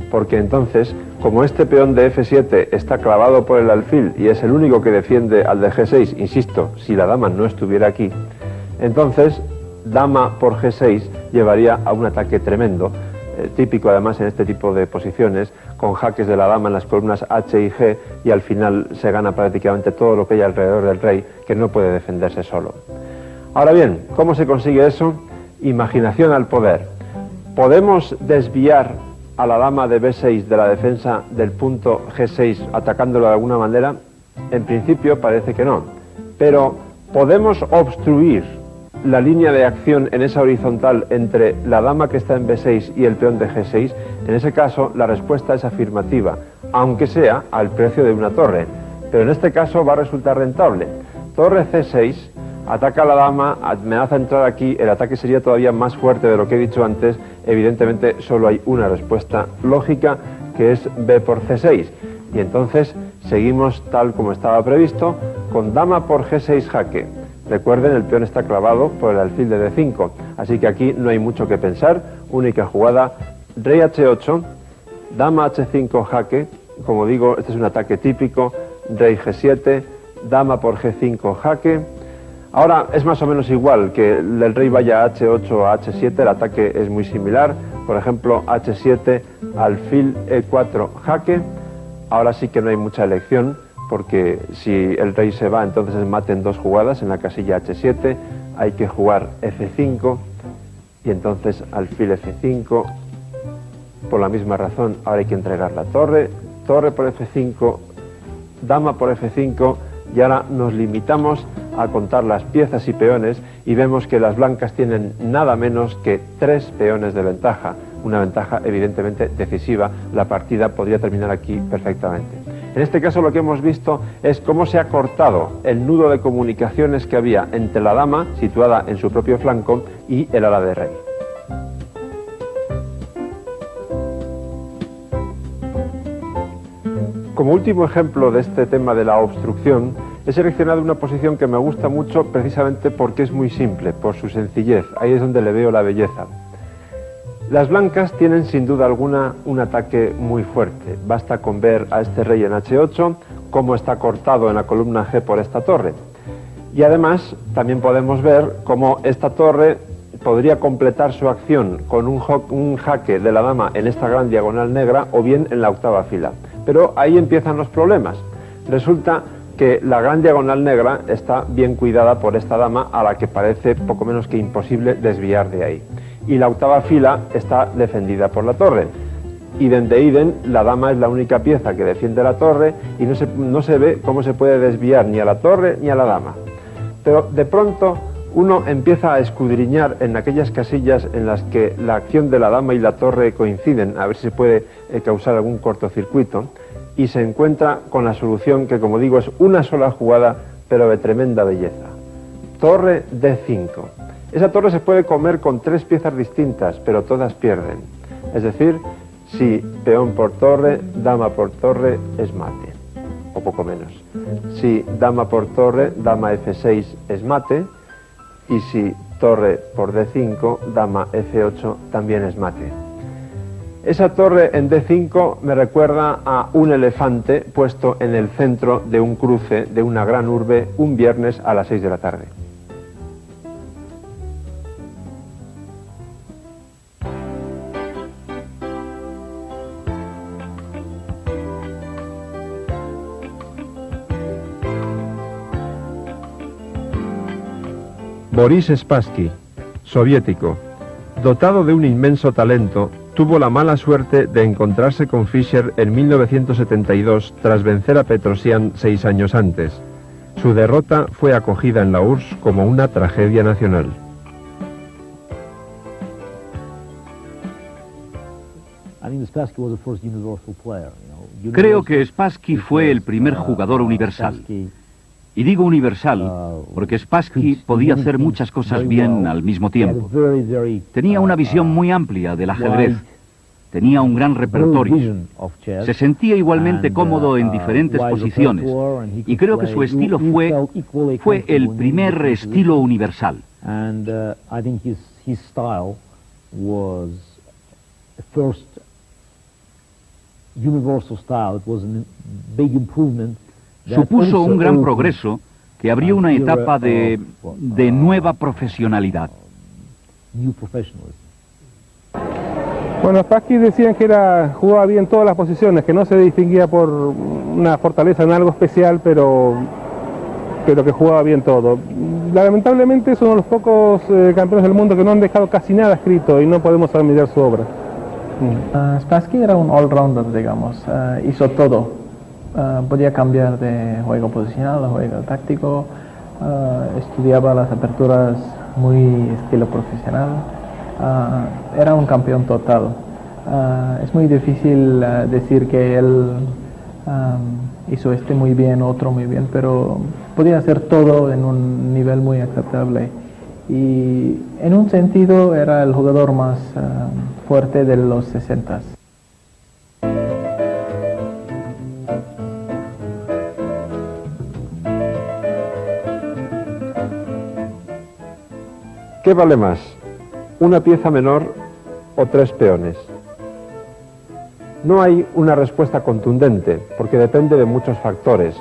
porque entonces, como este peón de F7 está clavado por el alfil y es el único que defiende al de G6, insisto, si la dama no estuviera aquí, entonces dama por G6 llevaría a un ataque tremendo, típico además en este tipo de posiciones, con jaques de la dama en las columnas H y G, y al final se gana prácticamente todo lo que hay alrededor del rey, que no puede defenderse solo. Ahora bien, ¿cómo se consigue eso? Imaginación al poder. ¿Podemos desviar a la dama de B6 de la defensa del punto G6 atacándolo de alguna manera? En principio parece que no, pero ¿podemos obstruir la línea de acción en esa horizontal entre la dama que está en B6 y el peón de G6? En ese caso, la respuesta es afirmativa, aunque sea al precio de una torre. Pero en este caso va a resultar rentable. Torre C6, ataca a la dama, amenaza entrar aquí, el ataque sería todavía más fuerte de lo que he dicho antes. Evidentemente, solo hay una respuesta lógica, que es B por C6. Y entonces, seguimos tal como estaba previsto, con dama por G6 jaque. Recuerden, el peón está clavado por el alfil de D5, así que aquí no hay mucho que pensar. Única jugada, rey H8, dama H5 jaque. Como digo, este es un ataque típico, rey G7, dama por G5 jaque. Ahora es más o menos igual que el rey vaya a H8 a H7, el ataque es muy similar. Por ejemplo, H7, alfil E4 jaque. Ahora sí que no hay mucha elección, porque si el rey se va, entonces es mate en dos jugadas en la casilla H7, hay que jugar F5 y entonces alfil F5. Por la misma razón, ahora hay que entregar la torre, torre por F5, dama por F5, y ahora nos limitamos a contar las piezas y peones y vemos que las blancas tienen nada menos que 3 peones de ventaja, una ventaja evidentemente decisiva. La partida podría terminar aquí perfectamente. En este caso lo que hemos visto es cómo se ha cortado el nudo de comunicaciones que había entre la dama, situada en su propio flanco, y el ala de rey. Como último ejemplo de este tema de la obstrucción, he seleccionado una posición que me gusta mucho precisamente porque es muy simple, por su sencillez. Ahí es donde le veo la belleza. Las blancas tienen sin duda alguna un ataque muy fuerte. Basta con ver a este rey en H8, cómo está cortado en la columna G por esta torre. Y además también podemos ver cómo esta torre podría completar su acción con un jaque de la dama en esta gran diagonal negra o bien en la octava fila. Pero ahí empiezan los problemas. Resulta que la gran diagonal negra está bien cuidada por esta dama, a la que parece poco menos que imposible desviar de ahí. Y la octava fila está defendida por la torre. Idem de idem, la dama es la única pieza que defiende la torre y no se ve cómo se puede desviar ni a la torre ni a la dama. Pero de pronto uno empieza a escudriñar en aquellas casillas en las que la acción de la dama y la torre coinciden, a ver si se puede causar algún cortocircuito, y se encuentra con la solución que, como digo, es una sola jugada, pero de tremenda belleza. Torre D5. Esa torre se puede comer con 3 piezas distintas, pero todas pierden. Es decir, si peón por torre, dama por torre, es mate, o poco menos. Si dama por torre, dama F6 es mate, y si torre por D5, dama F8 también es mate. Esa torre en D5 me recuerda a un elefante puesto en el centro de un cruce de una gran urbe un viernes a las 6 de la tarde. Boris Spassky, soviético, dotado de un inmenso talento, tuvo la mala suerte de encontrarse con Fischer en 1972 tras vencer a Petrosian 6 años antes. Su derrota fue acogida en la URSS como una tragedia nacional. Creo que Spassky fue el primer jugador universal. Y digo universal porque Spassky podía hacer muchas cosas bien al mismo tiempo. Tenía una visión muy amplia del ajedrez. Tenía un gran repertorio. Se sentía igualmente cómodo en diferentes posiciones. Y creo que su estilo fue el primer estilo universal. Supuso un gran progreso que abrió una etapa de nueva profesionalidad. Bueno, Spassky decían que jugaba bien todas las posiciones, que no se distinguía por una fortaleza en algo especial, pero que jugaba bien todo. Lamentablemente es uno de los pocos campeones del mundo que no han dejado casi nada escrito y no podemos admirar su obra. Spassky era un all-rounder, digamos, hizo todo. Podía cambiar de juego posicional a juego táctico, estudiaba las aperturas muy estilo profesional, era un campeón total. Es muy difícil decir que él hizo muy bien, otro muy bien, pero podía hacer todo en un nivel muy aceptable. Y en un sentido era el jugador más fuerte de los 60s. ¿Qué vale más? ¿Una pieza menor o 3 peones? No hay una respuesta contundente, porque depende de muchos factores.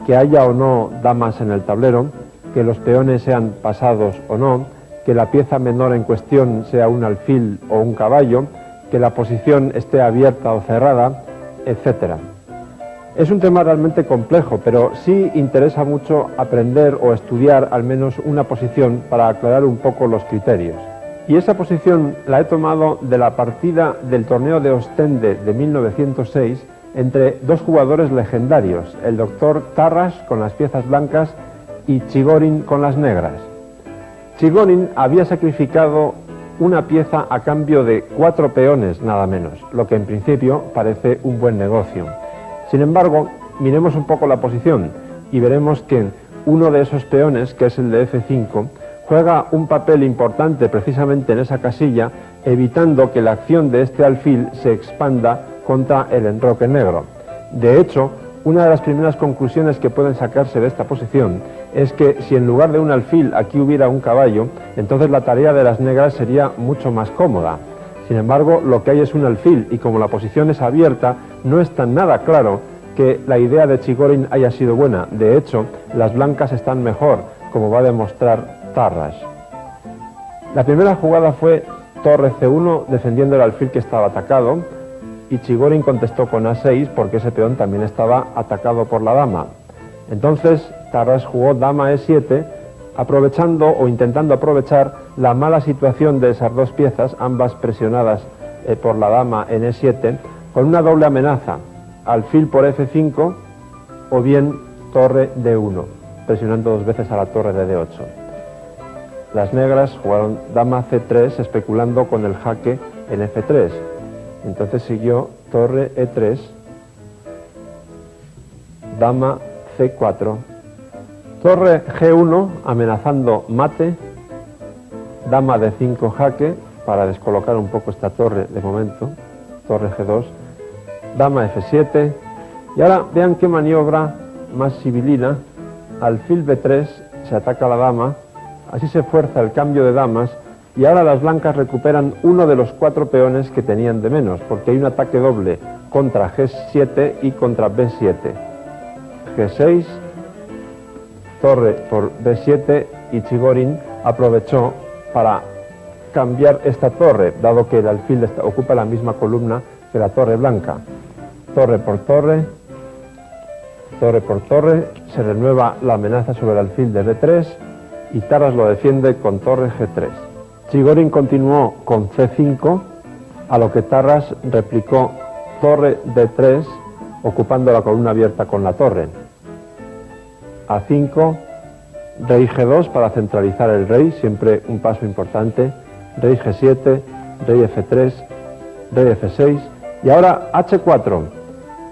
Que haya o no damas en el tablero, que los peones sean pasados o no, que la pieza menor en cuestión sea un alfil o un caballo, que la posición esté abierta o cerrada, etc. Es un tema realmente complejo, pero sí interesa mucho aprender o estudiar al menos una posición para aclarar un poco los criterios. Y esa posición la he tomado de la partida del torneo de Ostende de 1906 entre 2 jugadores legendarios, el doctor Tarrasch con las piezas blancas y Chigorin con las negras. Chigorin había sacrificado una pieza a cambio de 4 peones nada menos, lo que en principio parece un buen negocio. Sin embargo, miremos un poco la posición y veremos que uno de esos peones, que es el de F5, juega un papel importante precisamente en esa casilla, evitando que la acción de este alfil se expanda contra el enroque negro. De hecho, una de las primeras conclusiones que pueden sacarse de esta posición es que si en lugar de un alfil aquí hubiera un caballo, entonces la tarea de las negras sería mucho más cómoda. Sin embargo, lo que hay es un alfil y como la posición es abierta, no está nada claro que la idea de Chigorin haya sido buena. De hecho, las blancas están mejor, como va a demostrar Tarrasch. La primera jugada fue torre C1 defendiendo el alfil que estaba atacado, y Chigorin contestó con A6 porque ese peón también estaba atacado por la dama. Entonces Tarras jugó dama E7, aprovechando o intentando aprovechar la mala situación de esas dos piezas, ambas presionadas por la dama en E7, con una doble amenaza, alfil por F5 o bien torre D1, presionando dos veces a la torre de D8. Las negras jugaron dama C3 especulando con el jaque en F3. Entonces siguió torre E3, dama C4, torre G1 amenazando mate, dama D5 jaque para descolocar un poco esta torre de momento, torre G2, dama F7, y ahora vean qué maniobra más sibilina, alfil B3 se ataca a la dama, así se fuerza el cambio de damas, y ahora las blancas recuperan uno de los 4 peones que tenían de menos, porque hay un ataque doble contra G7 y contra B7. G6, torre por B7, y Chigorin aprovechó para cambiar esta torre, dado que el alfil ocupa la misma columna que la torre blanca. Torre por torre, se renueva la amenaza sobre el alfil de B3 y Tarras lo defiende con torre G3. Chigorin continuó con C5, a lo que Tarras replicó torre D3, ocupando la columna abierta con la torre. A5, rey G2 para centralizar el rey, siempre un paso importante, rey G7, rey F3, rey F6, y ahora H4,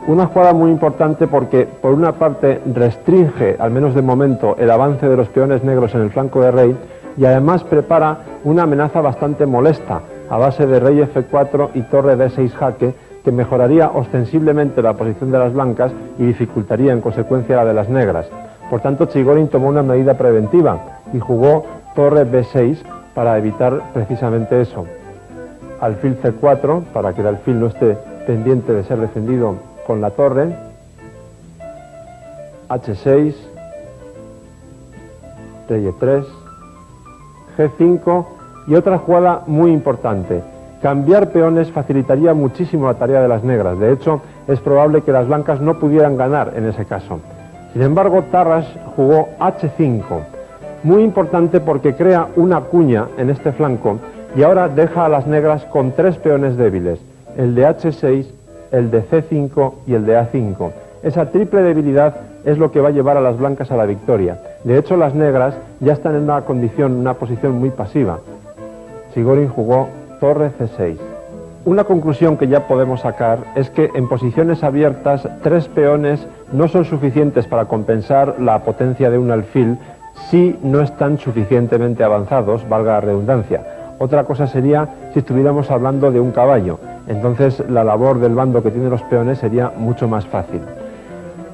una jugada muy importante porque por una parte restringe, al menos de momento, el avance de los peones negros en el flanco de rey, y además prepara una amenaza bastante molesta a base de rey F4 y torre D6 jaque, que mejoraría ostensiblemente la posición de las blancas y dificultaría en consecuencia la de las negras. Por tanto, Chigorin tomó una medida preventiva y jugó torre B6 para evitar precisamente eso. Alfil C4 para que el alfil no esté pendiente de ser defendido con la torre. H6, rey E3, G5 y otra jugada muy importante. Cambiar peones facilitaría muchísimo la tarea de las negras. De hecho, es probable que las blancas no pudieran ganar en ese caso. Sin embargo, Tarras jugó H5, muy importante porque crea una cuña en este flanco y ahora deja a las negras con 3 peones débiles, el de H6, el de C5 y el de A5. Esa triple debilidad es lo que va a llevar a las blancas a la victoria. De hecho, las negras ya están en una posición muy pasiva. Chigorin jugó torre C6. Una conclusión que ya podemos sacar es que en posiciones abiertas 3 peones no son suficientes para compensar la potencia de un alfil si no están suficientemente avanzados, valga la redundancia. Otra cosa sería si estuviéramos hablando de un caballo. Entonces la labor del bando que tiene los peones sería mucho más fácil.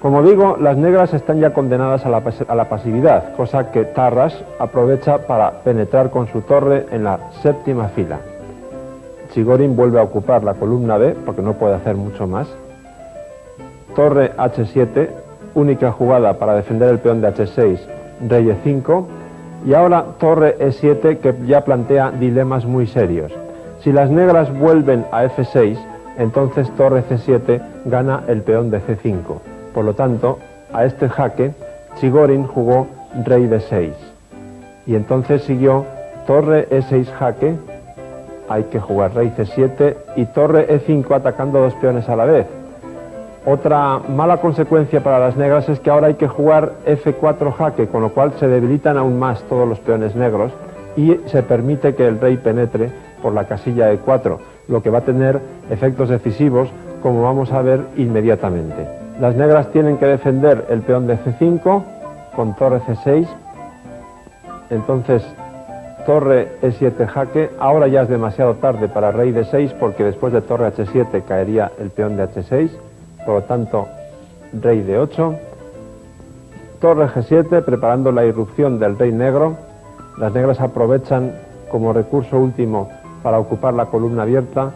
Como digo, las negras están ya condenadas a la pasividad, cosa que Tarras aprovecha para penetrar con su torre en la 7ª fila. Chigorin vuelve a ocupar la columna B, porque no puede hacer mucho más. Torre H7, única jugada para defender el peón de H6, rey E5. Y ahora torre E7, que ya plantea dilemas muy serios. Si las negras vuelven a F6, entonces torre C7 gana el peón de C5. Por lo tanto, a este jaque, Chigorin jugó rey D6. Y entonces siguió torre E6 jaque, hay que jugar rey C7 y torre E5 atacando 2 peones a la vez. Otra mala consecuencia para las negras es que ahora hay que jugar F4 jaque, con lo cual se debilitan aún más todos los peones negros y se permite que el rey penetre por la casilla E4, lo que va a tener efectos decisivos, como vamos a ver inmediatamente. Las negras tienen que defender el peón de C5 con torre C6, entonces torre E7 jaque. Ahora ya es demasiado tarde para rey D6 porque después de torre H7 caería el peón de H6, por lo tanto rey D8, torre G7 preparando la irrupción del rey negro. Las negras aprovechan como recurso último para ocupar la columna abierta,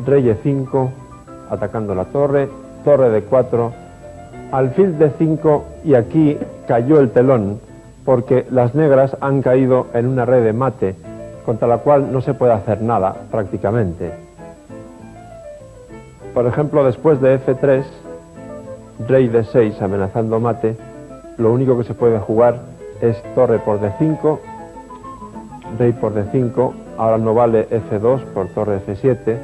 rey E5 atacando la torre, torre D4, alfil D5 y aquí cayó el telón porque las negras han caído en una red de mate contra la cual no se puede hacer nada prácticamente. Por ejemplo, después de F3, rey D6 amenazando mate, lo único que se puede jugar es torre por D5, rey por D5, ahora no vale F2 por torre F7,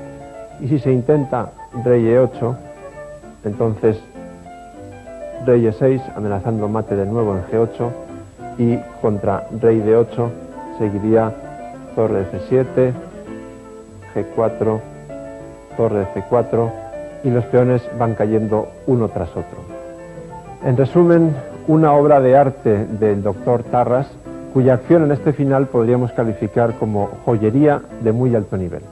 y si se intenta rey E8, entonces rey E6 amenazando mate de nuevo en G8, y contra rey D8 seguiría torre F7, G4, torre F4, y los peones van cayendo uno tras otro. En resumen, una obra de arte del doctor Tarras, cuya acción en este final podríamos calificar como joyería de muy alto nivel.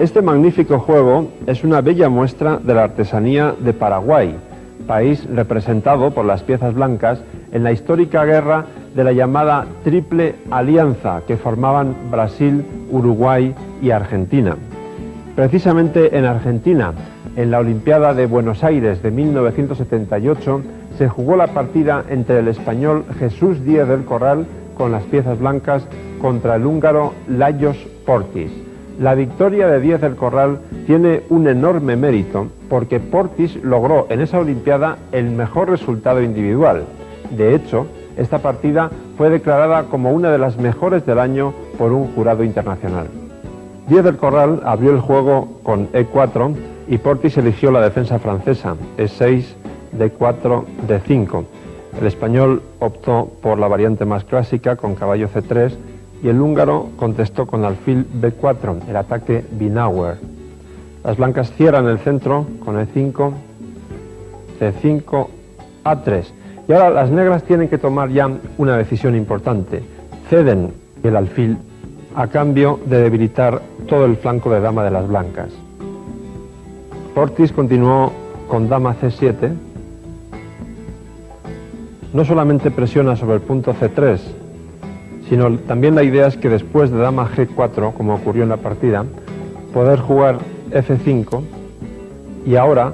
Este magnífico juego es una bella muestra de la artesanía de Paraguay, país representado por las piezas blancas en la histórica guerra de la llamada Triple Alianza que formaban Brasil, Uruguay y Argentina. Precisamente en Argentina, en la Olimpiada de Buenos Aires de 1978, se jugó la partida entre el español Jesús Díez del Corral con las piezas blancas contra el húngaro Lajos Portis. La victoria de Díez del Corral tiene un enorme mérito porque Portis logró en esa Olimpiada el mejor resultado individual. De hecho, esta partida fue declarada como una de las mejores del año por un jurado internacional. Díez del Corral abrió el juego con E4 y Portis eligió la defensa francesa, E6, D4, D5. El español optó por la variante más clásica con caballo C3 y el húngaro contestó con alfil B4, el ataque Binauer. Las blancas cierran el centro con E5, C5, A3. Y ahora las negras tienen que tomar ya una decisión importante. Ceden el alfil a cambio de debilitar todo el flanco de dama de las blancas. Portis continuó con dama C7. No solamente presiona sobre el punto C3, sino también la idea es que después de dama G4, como ocurrió en la partida, poder jugar F5, y ahora,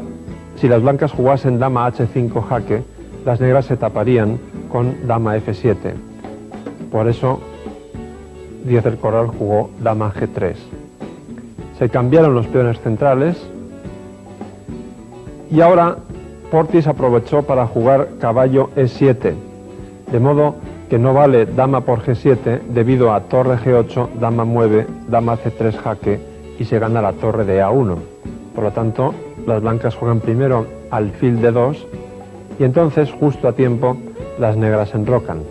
si las blancas jugasen dama H5 jaque, las negras se taparían con dama F7. Por eso, Díez del Corral jugó dama G3. Se cambiaron los peones centrales, y ahora Portis aprovechó para jugar caballo E7, de modo que no vale dama por G7 debido a torre G8, dama mueve, dama C3 jaque y se gana la torre de A1. Por lo tanto, las blancas juegan primero alfil D2 y entonces, justo a tiempo, las negras enrocan.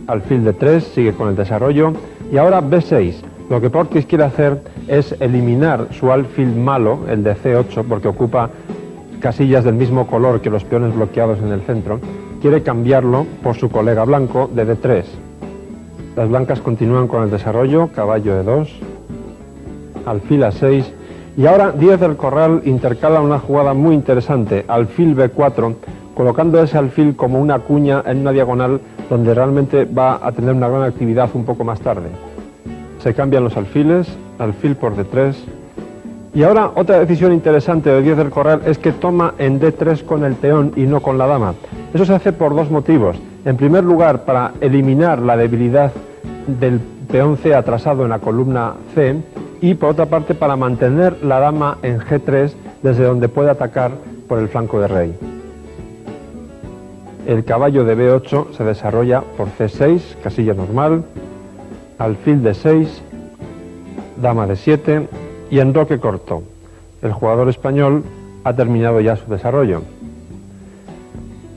Alfil D3 sigue con el desarrollo y ahora B6. Lo que Portis quiere hacer es eliminar su alfil malo, el de C8, porque ocupa casillas del mismo color que los peones bloqueados en el centro. Quiere cambiarlo por su colega blanco de D3. Las blancas continúan con el desarrollo, caballo E2, alfil A6, y ahora Díez del Corral intercala una jugada muy interesante, alfil B4, colocando ese alfil como una cuña en una diagonal donde realmente va a tener una gran actividad un poco más tarde. Se cambian los alfiles, alfil por D3, y ahora otra decisión interesante de Díez del Corral es que toma en D3 con el peón y no con la dama. Eso se hace por dos motivos. En primer lugar, para eliminar la debilidad del peón C atrasado en la columna C, y por otra parte para mantener la dama en G3 desde donde puede atacar por el flanco de rey. El caballo de B8 se desarrolla por C6, casilla normal, alfil D6, dama D7 y enroque corto. El jugador español ha terminado ya su desarrollo.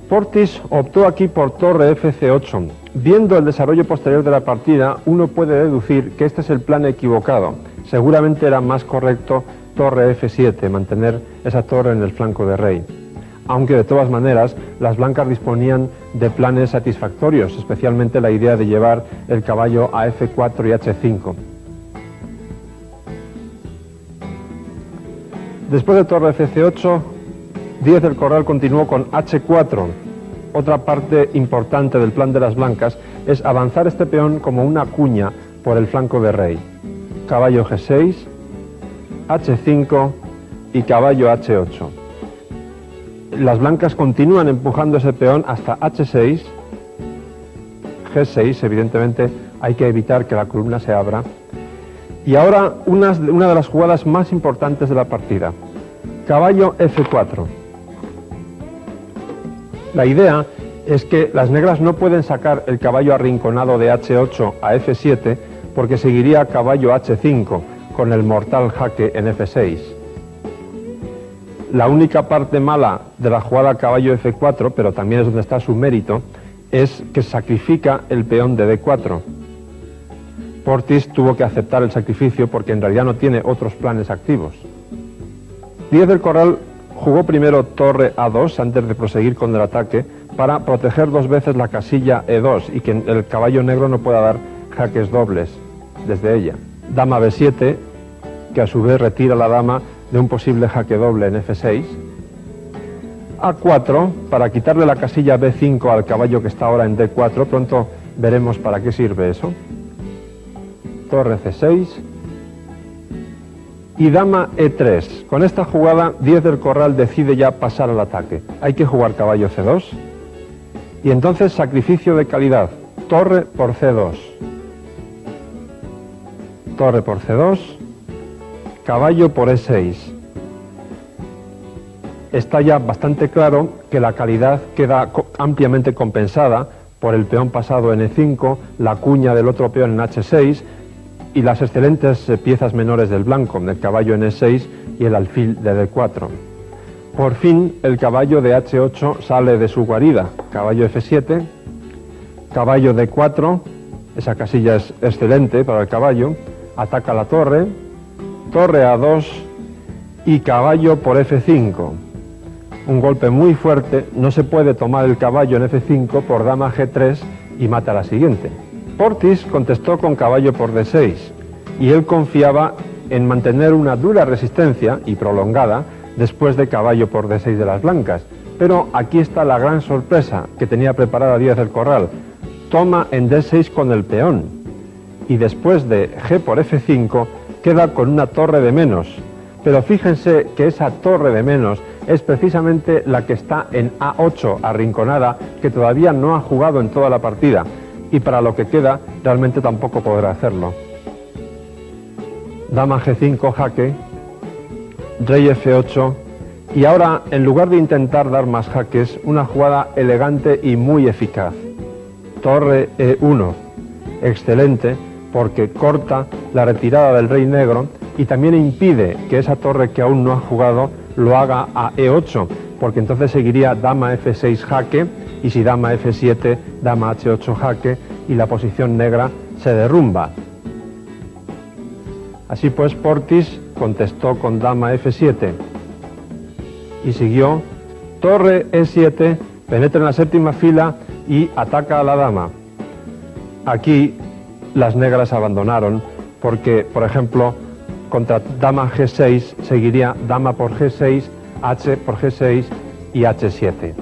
Portis optó aquí por torre FC8. Viendo el desarrollo posterior de la partida, uno puede deducir que este es el plan equivocado. Seguramente era más correcto torre F7, mantener esa torre en el flanco de rey. Aunque de todas maneras, las blancas disponían de planes satisfactorios, especialmente la idea de llevar el caballo a F4 y H5. Después de torre FC8, Díez del Corral continuó con H4, otra parte importante del plan de las blancas es avanzar este peón como una cuña por el flanco de rey. Caballo G6, H5 y caballo H8. Las blancas continúan empujando ese peón hasta H6, G6, evidentemente hay que evitar que la columna se abra. Y ahora una de las jugadas más importantes de la partida. Caballo F4. La idea es que las negras no pueden sacar el caballo arrinconado de H8 a F7 porque seguiría caballo H5 con el mortal jaque en F6. La única parte mala de la jugada caballo F4, pero también es donde está su mérito, es que sacrifica el peón de D4. Portis tuvo que aceptar el sacrificio porque en realidad no tiene otros planes activos. Díez del Corral jugó primero torre A2 antes de proseguir con el ataque para proteger dos veces la casilla E2 y que el caballo negro no pueda dar jaques dobles desde ella. Dama B7, que a su vez retira la dama de un posible jaque doble en F6. A4, para quitarle la casilla B5 al caballo que está ahora en D4, pronto veremos para qué sirve eso. Torre C6 y dama E3. Con esta jugada, Díez del Corral decide ya pasar al ataque. Hay que jugar caballo C2 y entonces sacrificio de calidad, torre por C2. Torre por C2, caballo por E6. Está ya bastante claro que la calidad queda ampliamente compensada por el peón pasado en E5, la cuña del otro peón en H6 y las excelentes piezas menores del blanco, el caballo en E6 y el alfil de D4. Por fin el caballo de H8 sale de su guarida, caballo F7, caballo D4, esa casilla es excelente para el caballo, ataca la torre, torre A2 y caballo por F5. Un golpe muy fuerte, no se puede tomar el caballo en F5 por dama G3 y mata la siguiente. Portis contestó con caballo por D6 y él confiaba en mantener una dura resistencia y prolongada después de caballo por D6 de las blancas. Pero aquí está la gran sorpresa que tenía preparada Díez del Corral. Toma en D6 con el peón y después de G por F5 queda con una torre de menos. Pero fíjense que esa torre de menos es precisamente la que está en A8 arrinconada, que todavía no ha jugado en toda la partida y para lo que queda realmente tampoco podrá hacerlo. Dama G5 jaque, rey F8 y ahora en lugar de intentar dar más jaques, una jugada elegante y muy eficaz. Torre E1, excelente porque corta la retirada del rey negro y también impide que esa torre que aún no ha jugado lo haga a E8, porque entonces seguiría dama F6 jaque y si dama F7, dama H8 jaque y la posición negra se derrumba. Así pues Portis contestó con dama F7 y siguió torre E7, penetra en la séptima fila y ataca a la dama. Aquí las negras abandonaron porque, por ejemplo, contra dama G6 seguiría dama por G6, H por G6 y H7.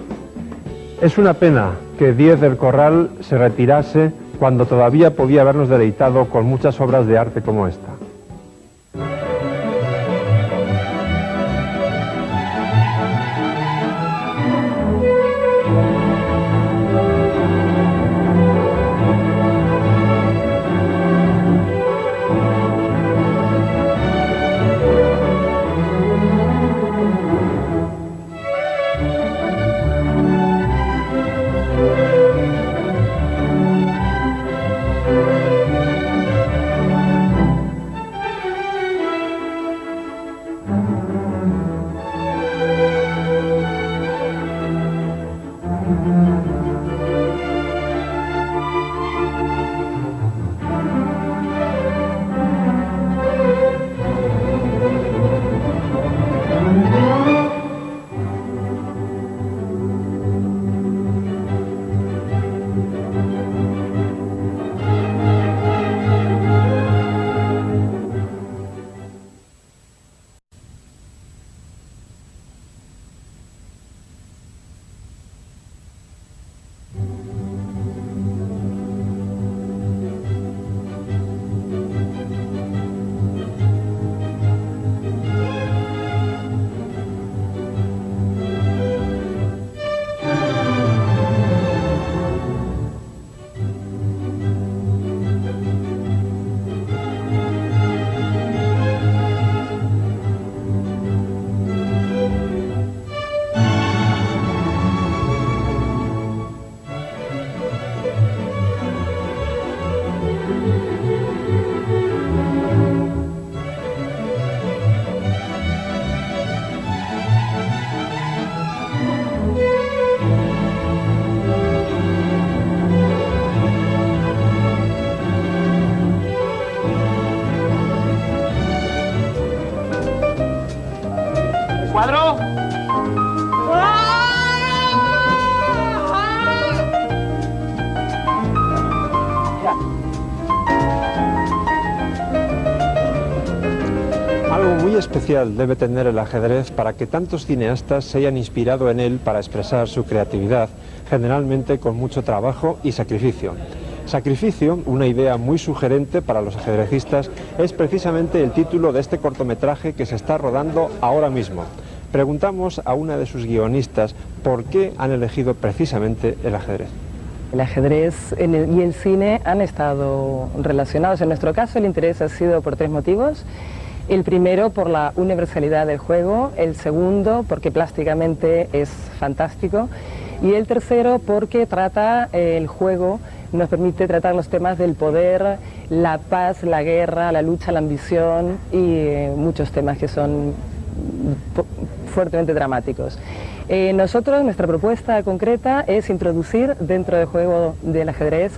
Es una pena que Díez del Corral se retirase cuando todavía podía habernos deleitado con muchas obras de arte como esta. especial debe tener el ajedrez para que tantos cineastas se hayan inspirado en él para expresar su creatividad, generalmente con mucho trabajo y sacrificio? Sacrificio, una idea muy sugerente para los ajedrecistas, es precisamente el título de este cortometraje que se está rodando ahora mismo. Preguntamos a una de sus guionistas por qué han elegido precisamente el ajedrez. El ajedrez y el cine han estado relacionados. En nuestro caso el interés ha sido por 3 motivos. El primero por la universalidad del juego, el segundo porque plásticamente es fantástico y el tercero porque trata el juego, nos permite tratar los temas del poder, la paz, la guerra, la lucha, la ambición y muchos temas que son fuertemente dramáticos. Nosotros, nuestra propuesta concreta es introducir dentro del juego del ajedrez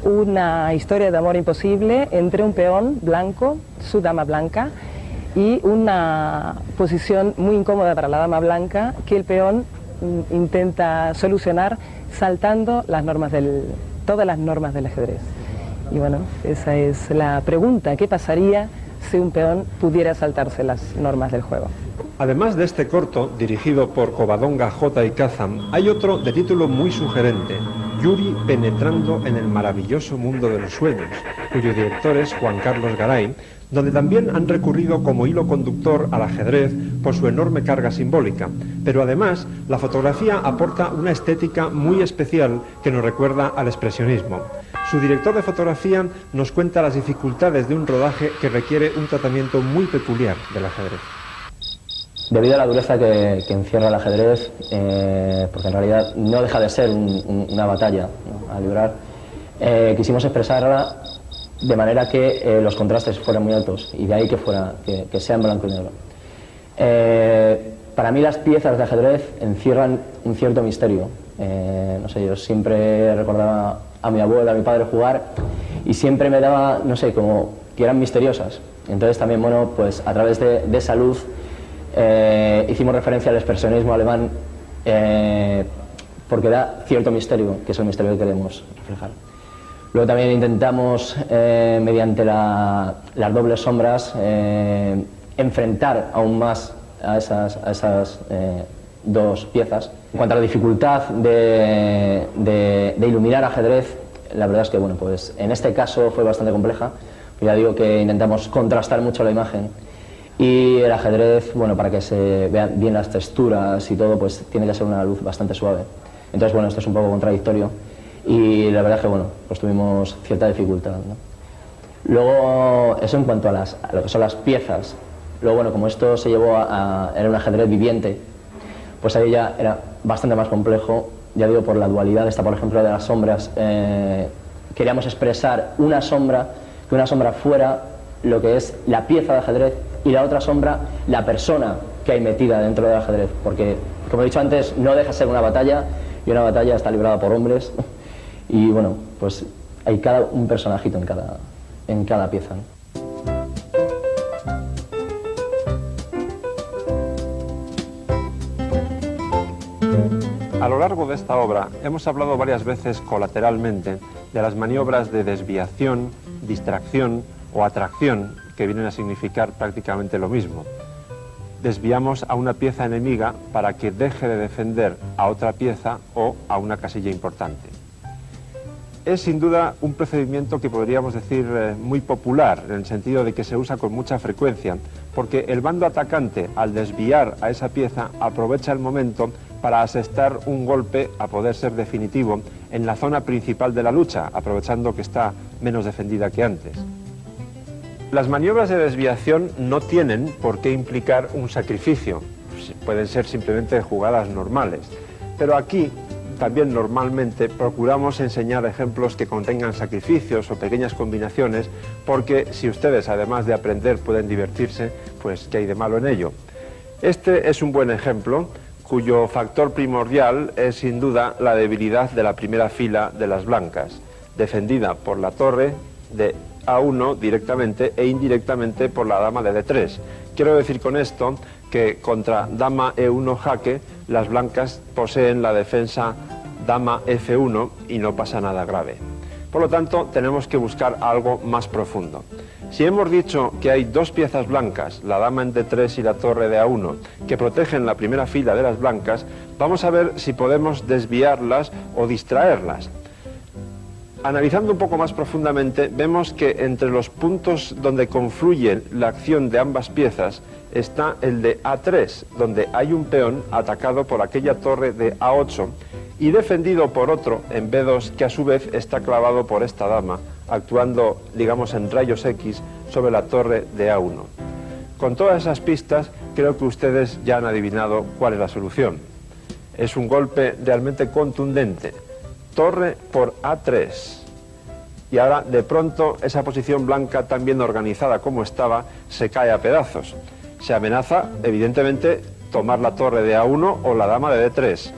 una historia de amor imposible entre un peón blanco, su dama blanca, y una posición muy incómoda para la dama blanca que el peón intenta solucionar saltando todas las normas del ajedrez. Y bueno, esa es la pregunta, ¿qué pasaría si un peón pudiera saltarse las normas del juego? Además de este corto, dirigido por Covadonga, J. y Kazan, hay otro de título muy sugerente, Yuri penetrando en el maravilloso mundo de los sueños, cuyo director es Juan Carlos Garay, donde también han recurrido como hilo conductor al ajedrez por su enorme carga simbólica, pero además la fotografía aporta una estética muy especial que nos recuerda al expresionismo. Su director de fotografía nos cuenta las dificultades de un rodaje que requiere un tratamiento muy peculiar del ajedrez. Debido a la dureza que encierra el ajedrez, porque en realidad no deja de ser una batalla, ¿no?, a librar, quisimos expresarla de manera que los contrastes fueran muy altos y de ahí que sea en blanco y negro. Para mí las piezas de ajedrez encierran un cierto misterio. No sé, yo siempre recordaba a mi abuela, a mi padre jugar y siempre me daba, no sé, como que eran misteriosas. Entonces también, bueno, pues a través de esa luz hicimos referencia al expresionismo alemán porque da cierto misterio, que es el misterio que queremos reflejar. Luego también intentamos, mediante las dobles sombras, enfrentar aún más a esas 2 piezas. En cuanto a la dificultad de iluminar ajedrez, la verdad es que, bueno, pues en este caso fue bastante compleja. Ya digo que intentamos contrastar mucho la imagen. Y el ajedrez, bueno, para que se vean bien las texturas y todo, pues tiene que ser una luz bastante suave. Entonces, bueno, esto es un poco contradictorio y la verdad es que, bueno, pues tuvimos cierta dificultad, ¿no? Luego, eso en cuanto a lo que son las piezas. Luego, bueno, como esto se llevó era un ajedrez viviente, pues ahí ya era bastante más complejo, ya digo, por la dualidad esta, por ejemplo, de las sombras. Queríamos expresar una sombra, que una sombra fuera lo que es la pieza de ajedrez y la otra sombra, la persona que hay metida dentro del ajedrez, porque, como he dicho antes, no deja de ser una batalla y una batalla está librada por hombres y, bueno, pues hay un personajito en cada pieza, ¿no? A lo largo de esta obra hemos hablado varias veces colateralmente de las maniobras de desviación, distracción o atracción, que vienen a significar prácticamente lo mismo. Desviamos a una pieza enemiga para que deje de defender a otra pieza o a una casilla importante. Es sin duda un procedimiento que podríamos decir muy popular, en el sentido de que se usa con mucha frecuencia, porque el bando atacante, al desviar a esa pieza, aprovecha el momento para asestar un golpe, a poder ser definitivo, en la zona principal de la lucha, aprovechando que está menos defendida que antes. Las maniobras de desviación no tienen por qué implicar un sacrificio, pueden ser simplemente jugadas normales, pero aquí también normalmente procuramos enseñar ejemplos que contengan sacrificios o pequeñas combinaciones, porque si ustedes, además de aprender, pueden divertirse, pues ¿qué hay de malo en ello? Este es un buen ejemplo, cuyo factor primordial es sin duda la debilidad de la primera fila de las blancas, defendida por la torre de A1 directamente e indirectamente por la dama de D3. Quiero decir con esto que contra dama E1 jaque, las blancas poseen la defensa dama F1 y no pasa nada grave. Por lo tanto, tenemos que buscar algo más profundo. Si hemos dicho que hay dos piezas blancas, la dama en D3 y la torre de A1, que protegen la primera fila de las blancas, vamos a ver si podemos desviarlas o distraerlas. Analizando un poco más profundamente, vemos que entre los puntos donde confluye la acción de ambas piezas está el de A3, donde hay un peón atacado por aquella torre de A8 y defendido por otro en B2 que a su vez está clavado por esta dama, actuando, digamos, en rayos X sobre la torre de A1. Con todas esas pistas, creo que ustedes ya han adivinado cuál es la solución. Es un golpe realmente contundente. Torre por A3. Y ahora, de pronto, esa posición blanca, tan bien organizada como estaba, se cae a pedazos. Se amenaza, evidentemente, tomar la torre de A1 o la dama de D3.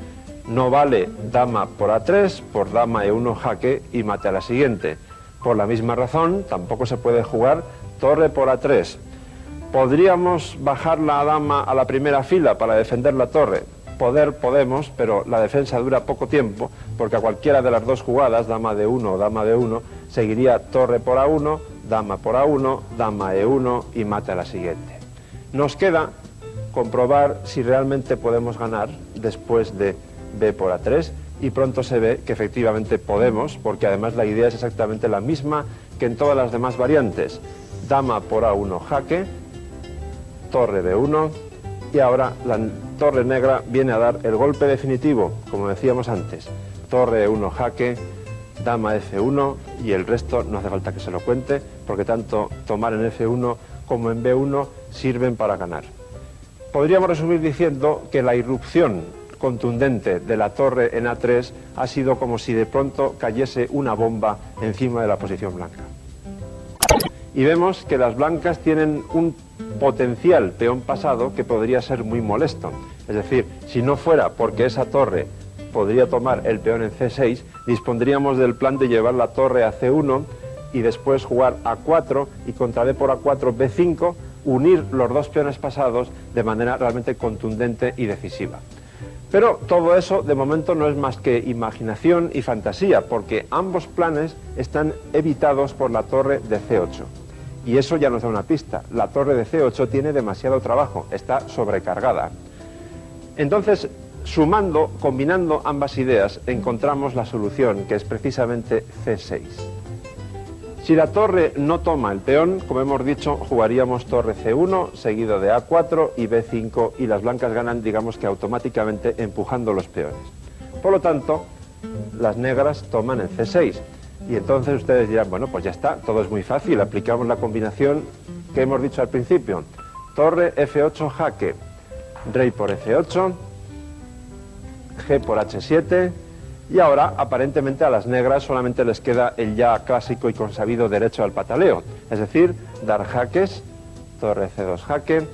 No vale dama por A3, por dama E1 jaque y mate a la siguiente. Por la misma razón, tampoco se puede jugar torre por A3. ¿Podríamos bajar la dama a la primera fila para defender la torre? Podemos, pero la defensa dura poco tiempo, porque a cualquiera de las dos jugadas, dama D1 o dama D1, seguiría torre por A1, dama por A1, dama E1 y mate a la siguiente. Nos queda comprobar si realmente podemos ganar después de B por A3, y pronto se ve que efectivamente podemos, porque además la idea es exactamente la misma que en todas las demás variantes. Dama por A1 jaque, torre B1, y ahora la torre negra viene a dar el golpe definitivo, como decíamos antes. Torre E1 jaque, dama F1, y el resto no hace falta que se lo cuente, porque tanto tomar en F1 como en B1 sirven para ganar. Podríamos resumir diciendo que la irrupción contundente de la torre en A3 ha sido como si de pronto cayese una bomba encima de la posición blanca. Y vemos que las blancas tienen un potencial peón pasado que podría ser muy molesto. Es decir, si no fuera porque esa torre podría tomar el peón en C6, dispondríamos del plan de llevar la torre a C1 y después jugar A4 y contra D por A4 B5, unir los dos peones pasados de manera realmente contundente y decisiva. Pero todo eso de momento no es más que imaginación y fantasía, porque ambos planes están evitados por la torre de C8. Y eso ya nos da una pista. La torre de C8 tiene demasiado trabajo, está sobrecargada. Entonces, sumando, combinando ambas ideas, encontramos la solución, que es precisamente C6. Si la torre no toma el peón, como hemos dicho, jugaríamos torre C1, seguido de A4 y B5, y las blancas ganan, digamos que automáticamente, empujando los peones. Por lo tanto, las negras toman en C6. Y entonces ustedes dirán, bueno, pues ya está, todo es muy fácil, aplicamos la combinación que hemos dicho al principio. Torre F8 jaque, rey por F8, G por H7, y ahora aparentemente a las negras solamente les queda el ya clásico y consabido derecho al pataleo, es decir, dar jaques, torre C2 jaque,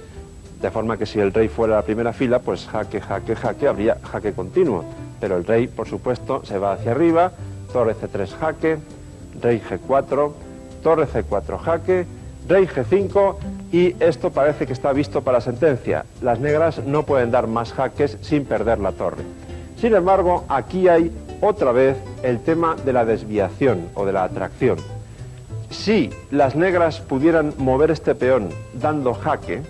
de forma que si el rey fuera a la primera fila, pues jaque, jaque, jaque, habría jaque continuo, pero el rey, por supuesto, se va hacia arriba, torre C3 jaque, rey G4, torre C4 jaque, rey G5, y esto parece que está visto para sentencia. Las negras no pueden dar más jaques sin perder la torre. Sin embargo, aquí hay otra vez el tema de la desviación o de la atracción. Si las negras pudieran mover este peón dando jaque,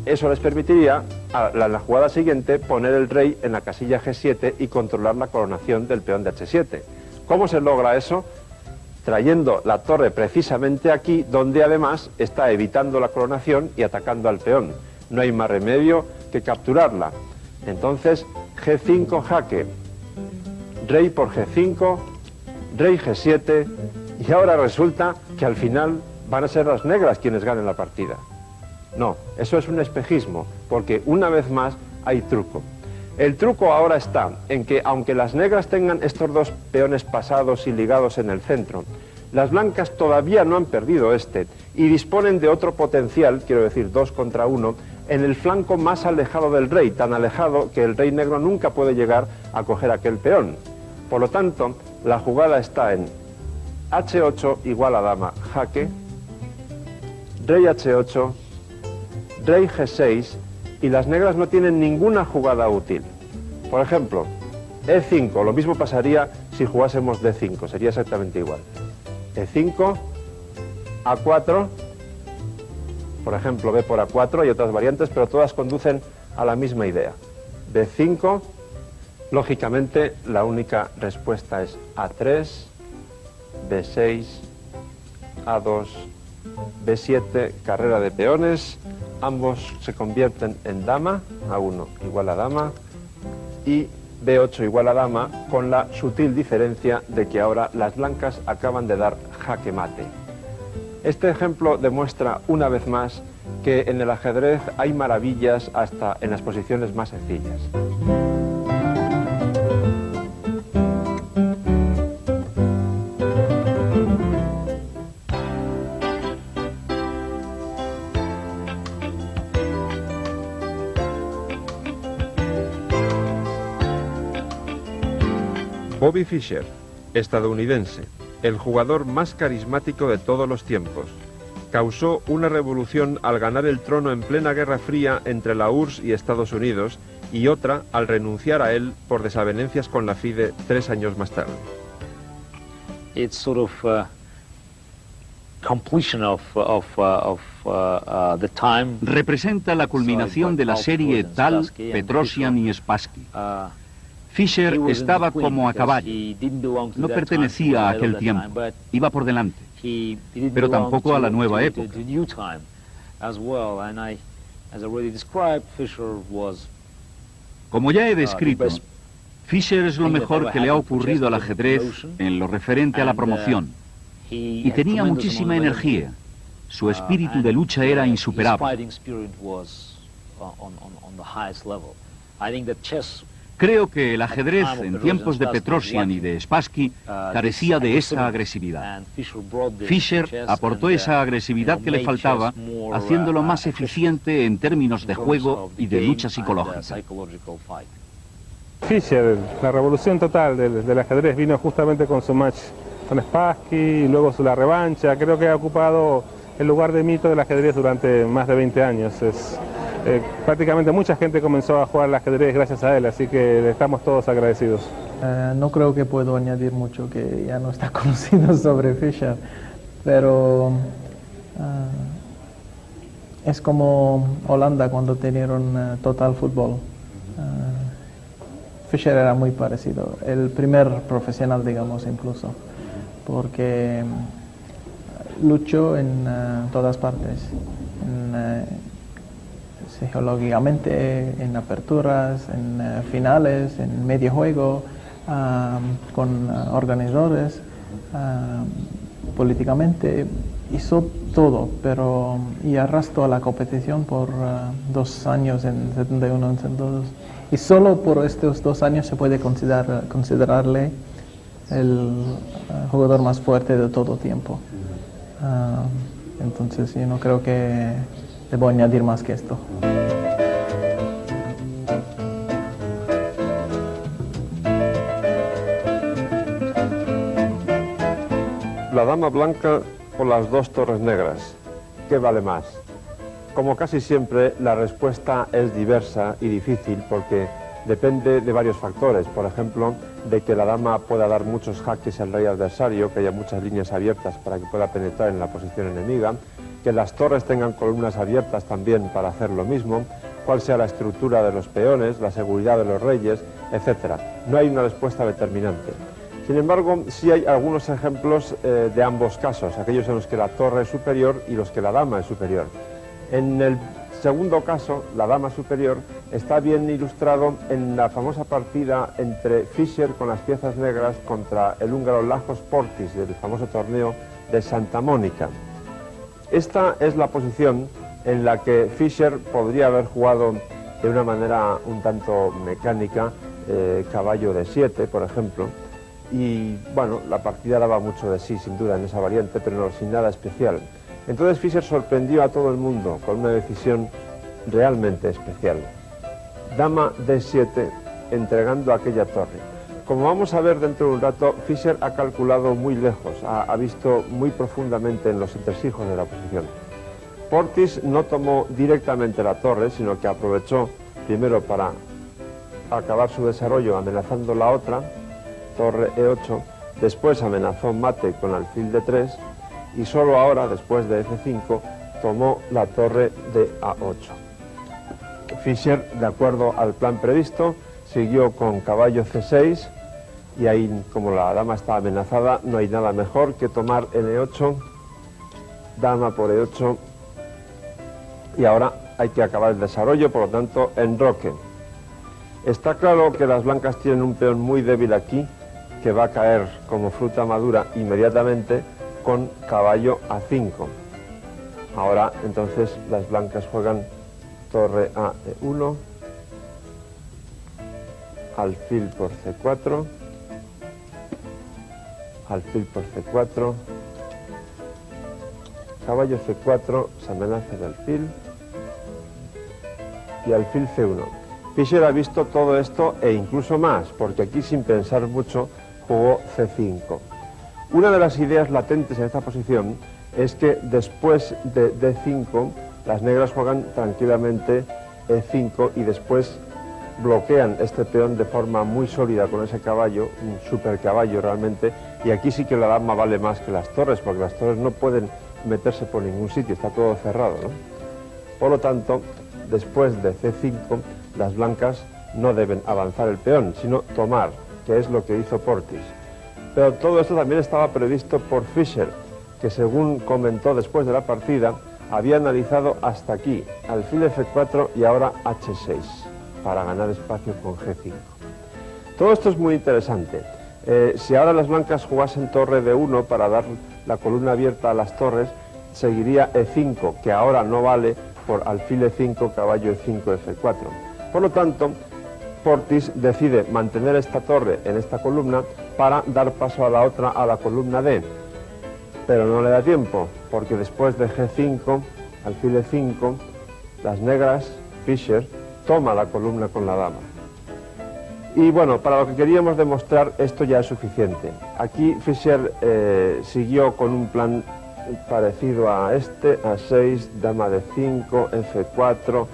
eso les permitiría a la jugada siguiente poner el rey en la casilla G7 y controlar la coronación del peón de H7. ¿Cómo se logra eso? Trayendo la torre precisamente aquí, donde además está evitando la coronación y atacando al peón. No hay más remedio que capturarla. Entonces, G5 jaque, rey por G5, rey G7, y ahora resulta que al final van a ser las negras quienes ganen la partida. No, eso es un espejismo, porque una vez más hay truco. El truco ahora está en que, aunque las negras tengan estos dos peones pasados y ligados en el centro, las blancas todavía no han perdido este y disponen de otro potencial, quiero decir 2 contra 1, en el flanco más alejado del rey, tan alejado que el rey negro nunca puede llegar a coger aquel peón. Por lo tanto, la jugada está en H8 igual a dama jaque, rey H8, rey G6, y las negras no tienen ninguna jugada útil. Por ejemplo, E5, lo mismo pasaría si jugásemos D5, sería exactamente igual. E5, A4, Por ejemplo, B por A4, hay otras variantes, pero todas conducen a la misma idea. B5, lógicamente la única respuesta es A3, B6, A2, B7, carrera de peones, ambos se convierten en dama, A1 igual a dama, y B8 igual a dama, con la sutil diferencia de que ahora las blancas acaban de dar jaque mate. Este ejemplo demuestra una vez más que en el ajedrez hay maravillas hasta en las posiciones más sencillas. Bobby Fischer, estadounidense, el jugador más carismático de todos los tiempos. Causó una revolución al ganar el trono en plena Guerra Fría entre la URSS y Estados Unidos, y otra al renunciar a él por desavenencias con la FIDE 3 años más tarde. It's sort of completion of the time. Representa la culminación de la serie Tal, Petrosian y Spassky. Fischer estaba como a caballo, no pertenecía a aquel tiempo, iba por delante, pero tampoco a la nueva época. Como ya he descrito, Fischer es lo mejor que le ha ocurrido al ajedrez en lo referente a la promoción, y tenía muchísima energía. Su espíritu de lucha era insuperable. Creo que el ajedrez en tiempos de Petrosian y de Spassky carecía de esa agresividad. Fischer aportó esa agresividad que le faltaba, haciéndolo más eficiente en términos de juego y de lucha psicológica. Fischer, la revolución total del ajedrez vino justamente con su match con Spassky y luego la revancha. Creo que ha ocupado el lugar de mito del ajedrez durante más de 20 años. Prácticamente mucha gente comenzó a jugar al ajedrez gracias a él, así que le estamos todos agradecidos. No creo que puedo añadir mucho que ya no está conocido sobre Fischer, pero es como Holanda cuando tenían Total Fútbol. Fischer era muy parecido, el primer profesional, digamos, incluso, porque luchó en todas partes, psicológicamente, en aperturas, en finales, en medio juego, con organizadores, políticamente, hizo todo, y arrastró a la competición por 2 años, en 71, en 72, y solo por estos 2 años se puede considerarle el jugador más fuerte de todo tiempo. Entonces yo no creo que debo añadir más que esto. La dama blanca o las 2 torres negras, ¿qué vale más? Como casi siempre, la respuesta es diversa y difícil porque depende de varios factores. Por ejemplo, de que la dama pueda dar muchos jaques al rey adversario, que haya muchas líneas abiertas para que pueda penetrar en la posición enemiga, que las torres tengan columnas abiertas también para hacer lo mismo, cuál sea la estructura de los peones, la seguridad de los reyes, etc. No hay una respuesta determinante. Sin embargo, sí hay algunos ejemplos de ambos casos, aquellos en los que la torre es superior y los que la dama es superior. En el segundo caso, la dama superior, está bien ilustrado en la famosa partida entre Fischer con las piezas negras contra el húngaro Lajos Portis del famoso torneo de Santa Mónica. Esta es la posición en la que Fischer podría haber jugado de una manera un tanto mecánica, caballo de 7, por ejemplo, y bueno, la partida daba mucho de sí, sin duda, en esa variante, pero no, sin nada especial. Entonces Fischer sorprendió a todo el mundo con una decisión realmente especial. Dama D7, entregando aquella torre. Como vamos a ver dentro de un rato, Fischer ha calculado muy lejos, ha visto muy profundamente en los entresijos de la posición. Portis no tomó directamente la torre, sino que aprovechó primero para acabar su desarrollo amenazando la otra, torre E8, después amenazó mate con alfil D3, y solo ahora, después de F5, tomó la torre de A8. Fischer, de acuerdo al plan previsto, siguió con caballo C6 y ahí, como la dama está amenazada, no hay nada mejor que tomar N8, dama por E8 y ahora hay que acabar el desarrollo, por lo tanto, enroque. Está claro que las blancas tienen un peón muy débil aquí, que va a caer como fruta madura inmediatamente con caballo A5. Ahora, entonces, las blancas juegan torre a E1, alfil por C4, alfil por C4, caballo C4, se amenaza el alfil, y alfil C1. Fischer ha visto todo esto e incluso más, porque aquí, sin pensar mucho, jugó C5. Una de las ideas latentes en esta posición es que después de D5 las negras juegan tranquilamente E5 y después bloquean este peón de forma muy sólida con ese caballo, un super caballo realmente, y aquí sí que la dama vale más que las torres, porque las torres no pueden meterse por ningún sitio, está todo cerrado, ¿no? Por lo tanto, después de C5 las blancas no deben avanzar el peón, sino tomar, que es lo que hizo Portis. Pero todo esto también estaba previsto por Fischer, que según comentó después de la partida, había analizado hasta aquí, alfil F4 y ahora H6, para ganar espacio con G5. Todo esto es muy interesante. Si ahora las blancas jugasen torre D1 para dar la columna abierta a las torres, seguiría E5, que ahora no vale por alfil E5, caballo E5, F4. Por lo tanto, Portis decide mantener esta torre en esta columna para dar paso a la otra, a la columna D. Pero no le da tiempo, porque después de G5, alfil E5, las negras, Fischer, toma la columna con la dama. Y bueno, para lo que queríamos demostrar, esto ya es suficiente. Aquí Fischer siguió con un plan parecido a este, A6, dama D5, F4,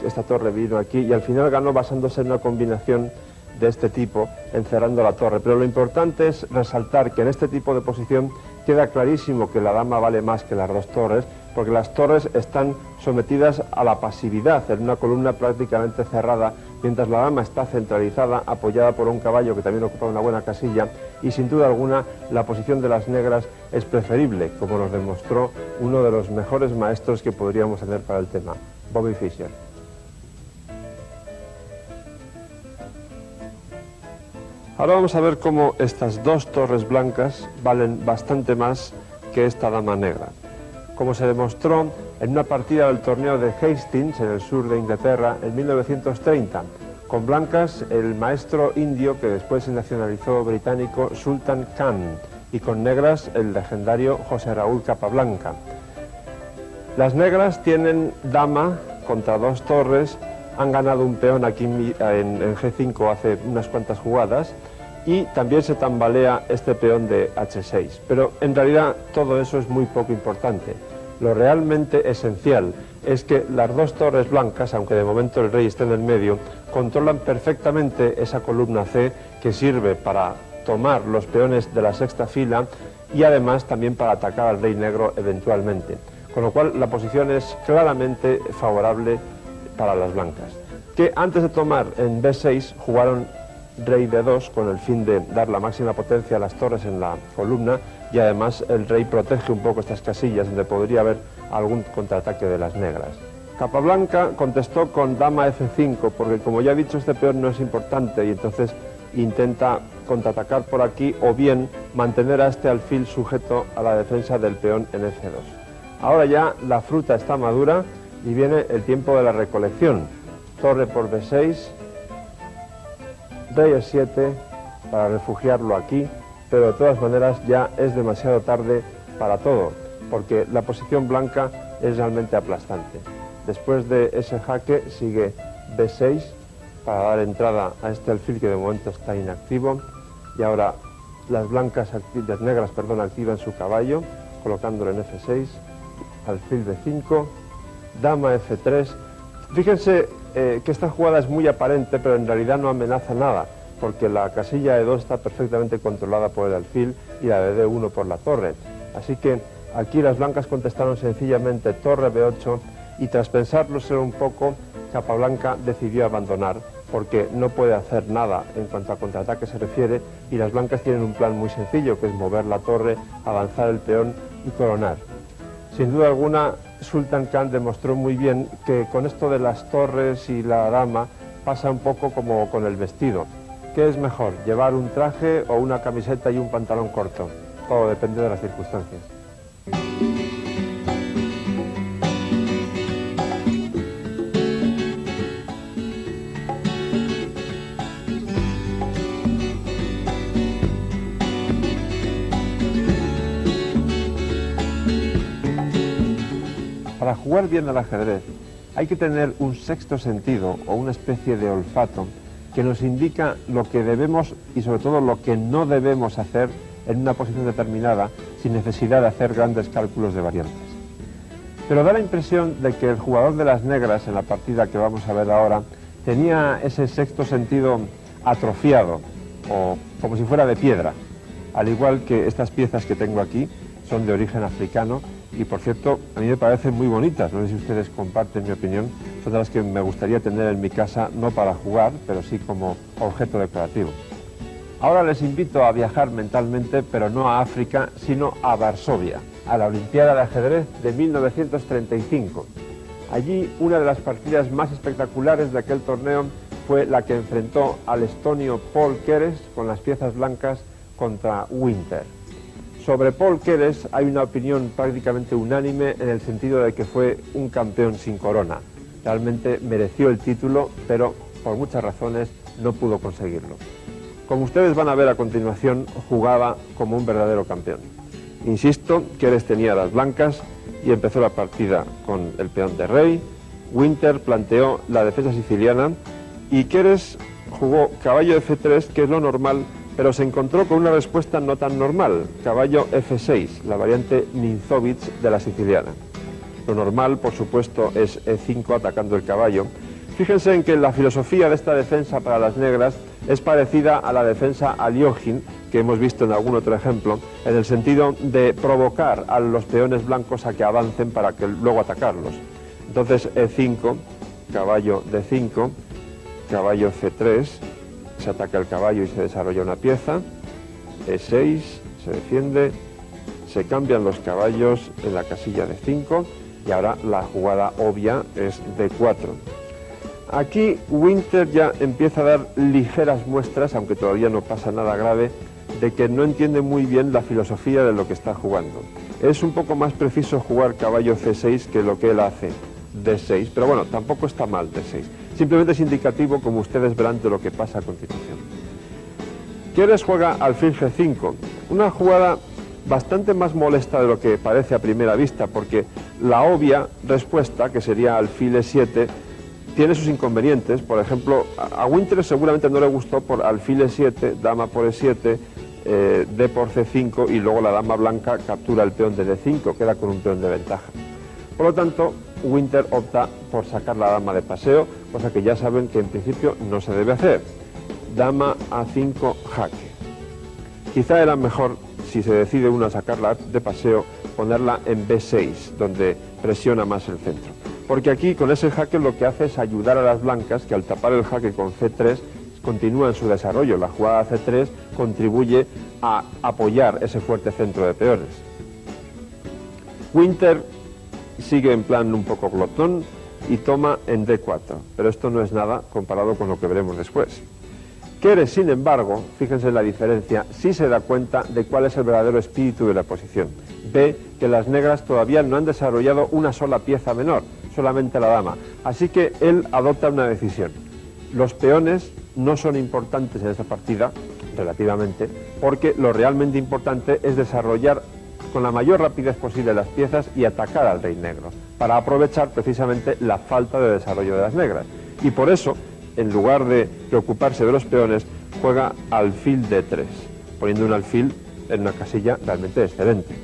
esta torre vino aquí y al final ganó basándose en una combinación de este tipo, encerrando la torre. Pero lo importante es resaltar que en este tipo de posición queda clarísimo que la dama vale más que las dos torres, porque las torres están sometidas a la pasividad en una columna prácticamente cerrada, mientras la dama está centralizada, apoyada por un caballo que también ocupa una buena casilla, y sin duda alguna la posición de las negras es preferible, como nos demostró uno de los mejores maestros que podríamos tener para el tema, Bobby Fischer. Ahora vamos a ver cómo estas dos torres blancas valen bastante más que esta dama negra. Como se demostró en una partida del torneo de Hastings, en el sur de Inglaterra, en 1930, con blancas el maestro indio que después se nacionalizó británico, Sultan Khan, y con negras el legendario José Raúl Capablanca. Las negras tienen dama contra dos torres, han ganado un peón aquí en G5 hace unas cuantas jugadas y también se tambalea este peón de H6. Pero en realidad todo eso es muy poco importante. Lo realmente esencial es que las dos torres blancas, aunque de momento el rey esté en el medio, controlan perfectamente esa columna C que sirve para tomar los peones de la sexta fila y además también para atacar al rey negro eventualmente. Con lo cual la posición es claramente favorable para las blancas, que antes de tomar en B6 jugaron rey D2 con el fin de dar la máxima potencia a las torres en la columna y además el rey protege un poco estas casillas donde podría haber algún contraataque de las negras. Capablanca contestó con dama F5 porque, como ya he dicho, este peón no es importante y entonces intenta contraatacar por aquí o bien mantener a este alfil sujeto a la defensa del peón en F2. Ahora ya la fruta está madura y viene el tiempo de la recolección. Torre por B6, rey E7 para refugiarlo aquí, pero de todas maneras ya es demasiado tarde para todo, porque la posición blanca es realmente aplastante. Después de ese jaque sigue B6 para dar entrada a este alfil que de momento está inactivo y ahora las negras activan su caballo colocándolo en F6, alfil B5, dama F3. Fíjense que esta jugada es muy aparente, pero en realidad no amenaza nada, porque la casilla E2 está perfectamente controlada por el alfil y la de D1 por la torre. Así que Aquí las blancas contestaron sencillamente torre B8 y tras pensárselo un poco, Capablanca decidió abandonar porque no puede hacer nada en cuanto a contraataque se refiere y las blancas tienen un plan muy sencillo que es mover la torre, avanzar el peón y coronar. Sin duda alguna, Sultan Khan demostró muy bien que con esto de las torres y la dama pasa un poco como con el vestido. ¿Qué es mejor, llevar un traje o una camiseta y un pantalón corto? Todo depende de las circunstancias. Para jugar bien al ajedrez hay que tener un sexto sentido o una especie de olfato que nos indica lo que debemos y sobre todo lo que no debemos hacer en una posición determinada sin necesidad de hacer grandes cálculos de variantes. Pero da la impresión de que el jugador de las negras en la partida que vamos a ver ahora tenía ese sexto sentido atrofiado o como si fuera de piedra, al igual que estas piezas que tengo aquí son de origen africano y por cierto a mí me parecen muy bonitas, no sé si ustedes comparten mi opinión, son de las que me gustaría tener en mi casa no para jugar, pero sí como objeto decorativo. Ahora les invito a viajar mentalmente, pero no a África, sino a Varsovia, a la Olimpiada de Ajedrez de 1935. Allí una de las partidas más espectaculares de aquel torneo fue la que enfrentó al estonio Paul Keres con las piezas blancas contra Winter. Sobre Paul Keres hay una opinión prácticamente unánime en el sentido de que fue un campeón sin corona. Realmente mereció el título, pero por muchas razones no pudo conseguirlo. Como ustedes van a ver a continuación, jugaba como un verdadero campeón. Insisto, Keres tenía las blancas y empezó la partida con el peón de rey. Winter planteó la defensa siciliana y Keres jugó caballo F3, que es lo normal, pero se encontró con una respuesta no tan normal, caballo F6, la variante Ninzowitz de la siciliana. Lo normal, por supuesto, es E5 atacando el caballo. Fíjense en que la filosofía de esta defensa para las negras es parecida a la defensa Alyoshin, que hemos visto en algún otro ejemplo, en el sentido de provocar a los peones blancos a que avancen para que luego atacarlos. Entonces E5, caballo D5, caballo C3, se ataca el caballo y se desarrolla una pieza, E6, se defiende, se cambian los caballos en la casilla D5 y ahora la jugada obvia es D4. Aquí Winter ya empieza a dar ligeras muestras, aunque todavía no pasa nada grave, de que no entiende muy bien la filosofía de lo que está jugando. Es un poco más preciso jugar caballo C6 que lo que él hace, D6, pero bueno, tampoco está mal D6. Simplemente es indicativo, como ustedes verán, de lo que pasa a continuación. Keres juega alfil G5, una jugada bastante más molesta de lo que parece a primera vista, porque la obvia respuesta, que sería alfil E7, tiene sus inconvenientes. Por ejemplo, a Winter seguramente no le gustó por alfil E7, dama por E7, D por C5 y luego la dama blanca captura el peón de D5, queda con un peón de ventaja. Por lo tanto, Winter opta por sacar la dama de paseo, cosa que ya saben que en principio no se debe hacer. Dama A5 jaque. Quizá era mejor, si se decide uno a sacarla de paseo, ponerla en B6, donde presiona más el centro. Porque aquí con ese jaque lo que hace es ayudar a las blancas, que al tapar el jaque con C3 continúan su desarrollo. La jugada C3 contribuye a apoyar ese fuerte centro de peones. Winter sigue en plan un poco glotón y toma en D4, pero esto no es nada comparado con lo que veremos después. Keres, sin embargo, fíjense en la diferencia, sí se da cuenta de cuál es el verdadero espíritu de la posición. Ve que las negras todavía no han desarrollado una sola pieza menor, solamente la dama. Así que él adopta una decisión. Los peones no son importantes en esta partida, relativamente, porque lo realmente importante es desarrollar con la mayor rapidez posible las piezas y atacar al rey negro, para aprovechar precisamente la falta de desarrollo de las negras. Y por eso, en lugar de preocuparse de los peones, juega alfil D3, poniendo un alfil en una casilla realmente excelente.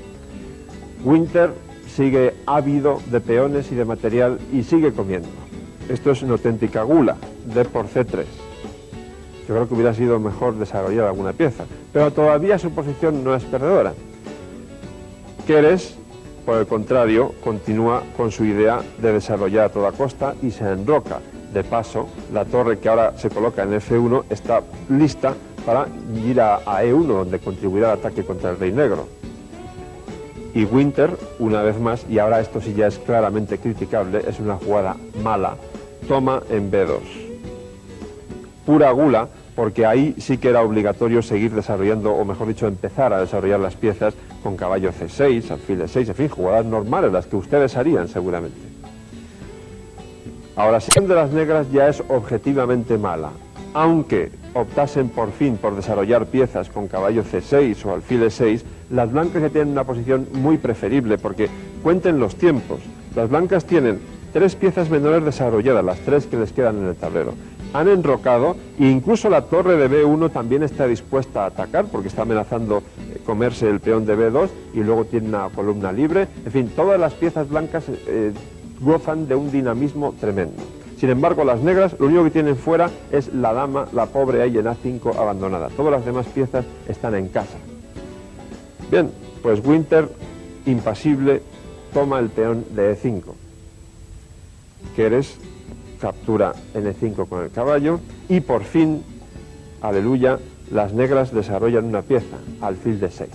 Winter sigue ávido de peones y de material y sigue comiendo. Esto es una auténtica gula, D por C3. Yo creo que hubiera sido mejor desarrollar alguna pieza, pero todavía su posición no es perdedora. Keres por el contrario, continúa con su idea de desarrollar a toda costa y se enroca. De paso, la torre que ahora se coloca en F1 está lista para ir a E1, donde contribuirá al ataque contra el Rey Negro. Y Winter, una vez más, y ahora esto sí ya es claramente criticable, es una jugada mala, toma en B2. Pura gula, porque ahí sí que era obligatorio seguir desarrollando, o mejor dicho, empezar a desarrollar las piezas con caballo C6, alfil E6, en fin, jugadas normales, las que ustedes harían seguramente. Ahora, la situación de las negras ya es objetivamente mala, aunque optasen por fin por desarrollar piezas con caballo C6 o alfil E6, las blancas ya tienen una posición muy preferible, porque cuenten los tiempos. Las blancas tienen 3 piezas menores desarrolladas, las 3 que les quedan en el tablero. Han enrocado e incluso la torre de B1 también está dispuesta a atacar porque está amenazando comerse el peón de B2 y luego tiene una columna libre. En fin, todas las piezas blancas gozan de un dinamismo tremendo. Sin embargo, las negras lo único que tienen fuera es la dama, la pobre ahí en A5 abandonada. Todas las demás piezas están en casa. Bien, pues Winter, impasible, toma el peón de E5. Keres captura en E5 con el caballo y por fin, aleluya, las negras desarrollan una pieza, alfil D6.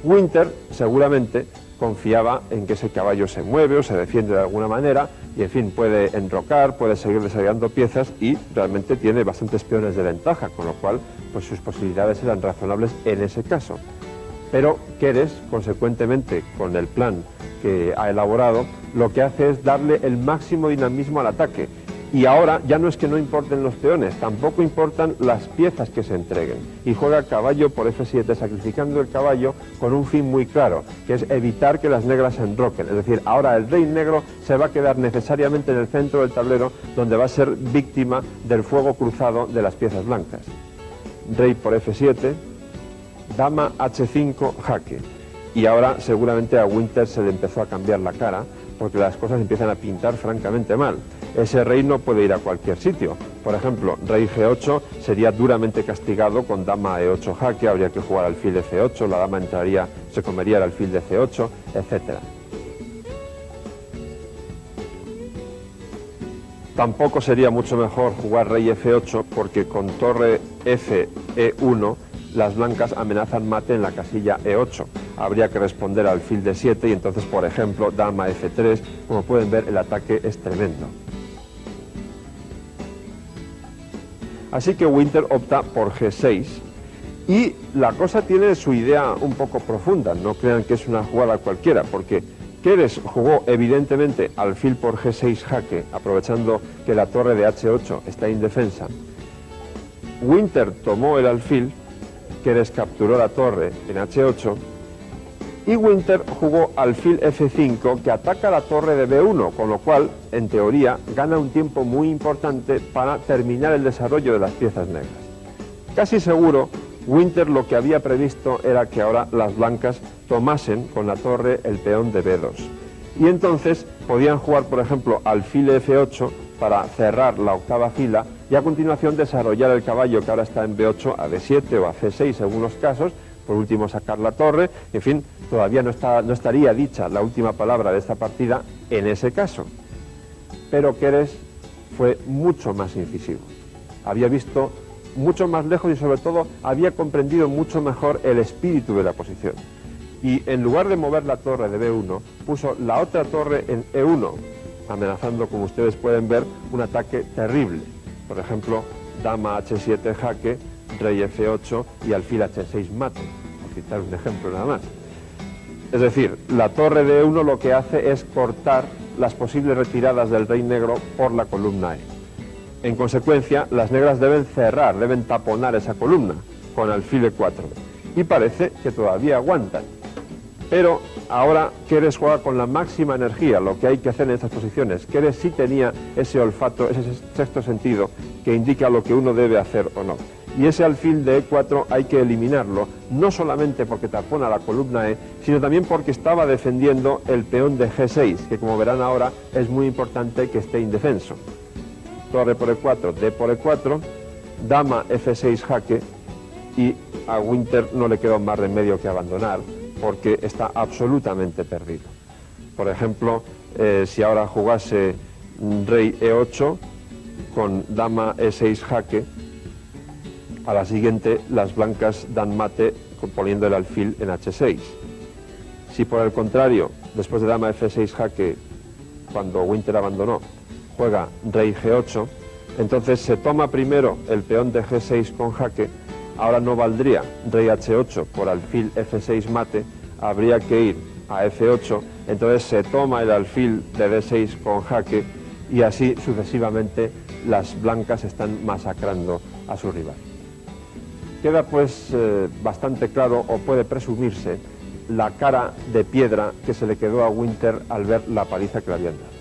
Winter seguramente confiaba en que ese caballo se mueve o se defiende de alguna manera y en fin puede enrocar, puede seguir desarrollando piezas y realmente tiene bastantes peones de ventaja, con lo cual pues sus posibilidades eran razonables en ese caso. Pero Keres, consecuentemente con el plan que ha elaborado, lo que hace es darle el máximo dinamismo al ataque. Y ahora ya no es que no importen los peones, tampoco importan las piezas que se entreguen. Y juega caballo por F7, sacrificando el caballo con un fin muy claro, que es evitar que las negras se enroquen. Es decir, ahora el rey negro se va a quedar necesariamente en el centro del tablero, donde va a ser víctima del fuego cruzado de las piezas blancas. Rey por F7, dama H5, jaque. Y ahora seguramente a Winter se le empezó a cambiar la cara, porque las cosas empiezan a pintar francamente mal. Ese rey no puede ir a cualquier sitio. Por ejemplo, rey G8 sería duramente castigado con dama E8 jaque, habría que jugar alfil F8, la dama entraría, se comería el alfil de C8, etc. Tampoco sería mucho mejor jugar rey F8 porque con torre F, E1, las blancas amenazan mate en la casilla E8. Habría que responder al alfil de 7 y entonces, por ejemplo, dama F3, como pueden ver, el ataque es tremendo. Así que Winter opta por G6 y la cosa tiene su idea un poco profunda, no crean que es una jugada cualquiera, porque Keres jugó evidentemente alfil por G6 jaque, aprovechando que la torre de H8 está indefensa. Winter tomó el alfil, Keres capturó la torre en H8 y Winter jugó alfil F5 que ataca la torre de B1, con lo cual, en teoría, gana un tiempo muy importante para terminar el desarrollo de las piezas negras. Casi seguro, Winter lo que había previsto era que ahora las blancas tomasen con la torre el peón de B2. Y entonces podían jugar, por ejemplo, alfil F8 para cerrar la octava fila y a continuación desarrollar el caballo que ahora está en B8 a D7 o a C6 según los casos, por último sacar la torre, en fin, todavía no estaría dicha la última palabra de esta partida en ese caso. Pero Keres fue mucho más incisivo, había visto mucho más lejos y sobre todo había comprendido mucho mejor el espíritu de la posición. Y en lugar de mover la torre de B1, puso la otra torre en E1, amenazando, como ustedes pueden ver, un ataque terrible. Por ejemplo, dama H7 jaque, rey F8 y alfil H6 mate, por citar un ejemplo nada más. Es decir, la torre de E1 lo que hace es cortar las posibles retiradas del rey negro por la columna E. En consecuencia, las negras deben cerrar, deben taponar esa columna con alfil E4. Y parece que todavía aguantan. Pero ahora Keres juega con la máxima energía, lo que hay que hacer en estas posiciones. Keres sí tenía ese olfato, ese sexto sentido que indica lo que uno debe hacer o no. Y ese alfil de E4 hay que eliminarlo, no solamente porque tapona la columna E, sino también porque estaba defendiendo el peón de G6, que como verán ahora es muy importante que esté indefenso. Torre por E4, D por E4, dama F6 jaque, y a Winter no le quedó más remedio que abandonar, porque está absolutamente perdido. Por ejemplo, si ahora jugase rey E8 con dama E6 jaque, a la siguiente las blancas dan mate poniendo el alfil en H6. Si por el contrario, después de dama F6 jaque, cuando Winter abandonó, juega rey G8, entonces se toma primero el peón de G6 con jaque, ahora no valdría rey H8 por alfil F6 mate, habría que ir a F8, entonces se toma el alfil de D6 con jaque y así sucesivamente las blancas están masacrando a su rival. Queda pues bastante claro, o puede presumirse, la cara de piedra que se le quedó a Winter al ver la paliza que le habían dado.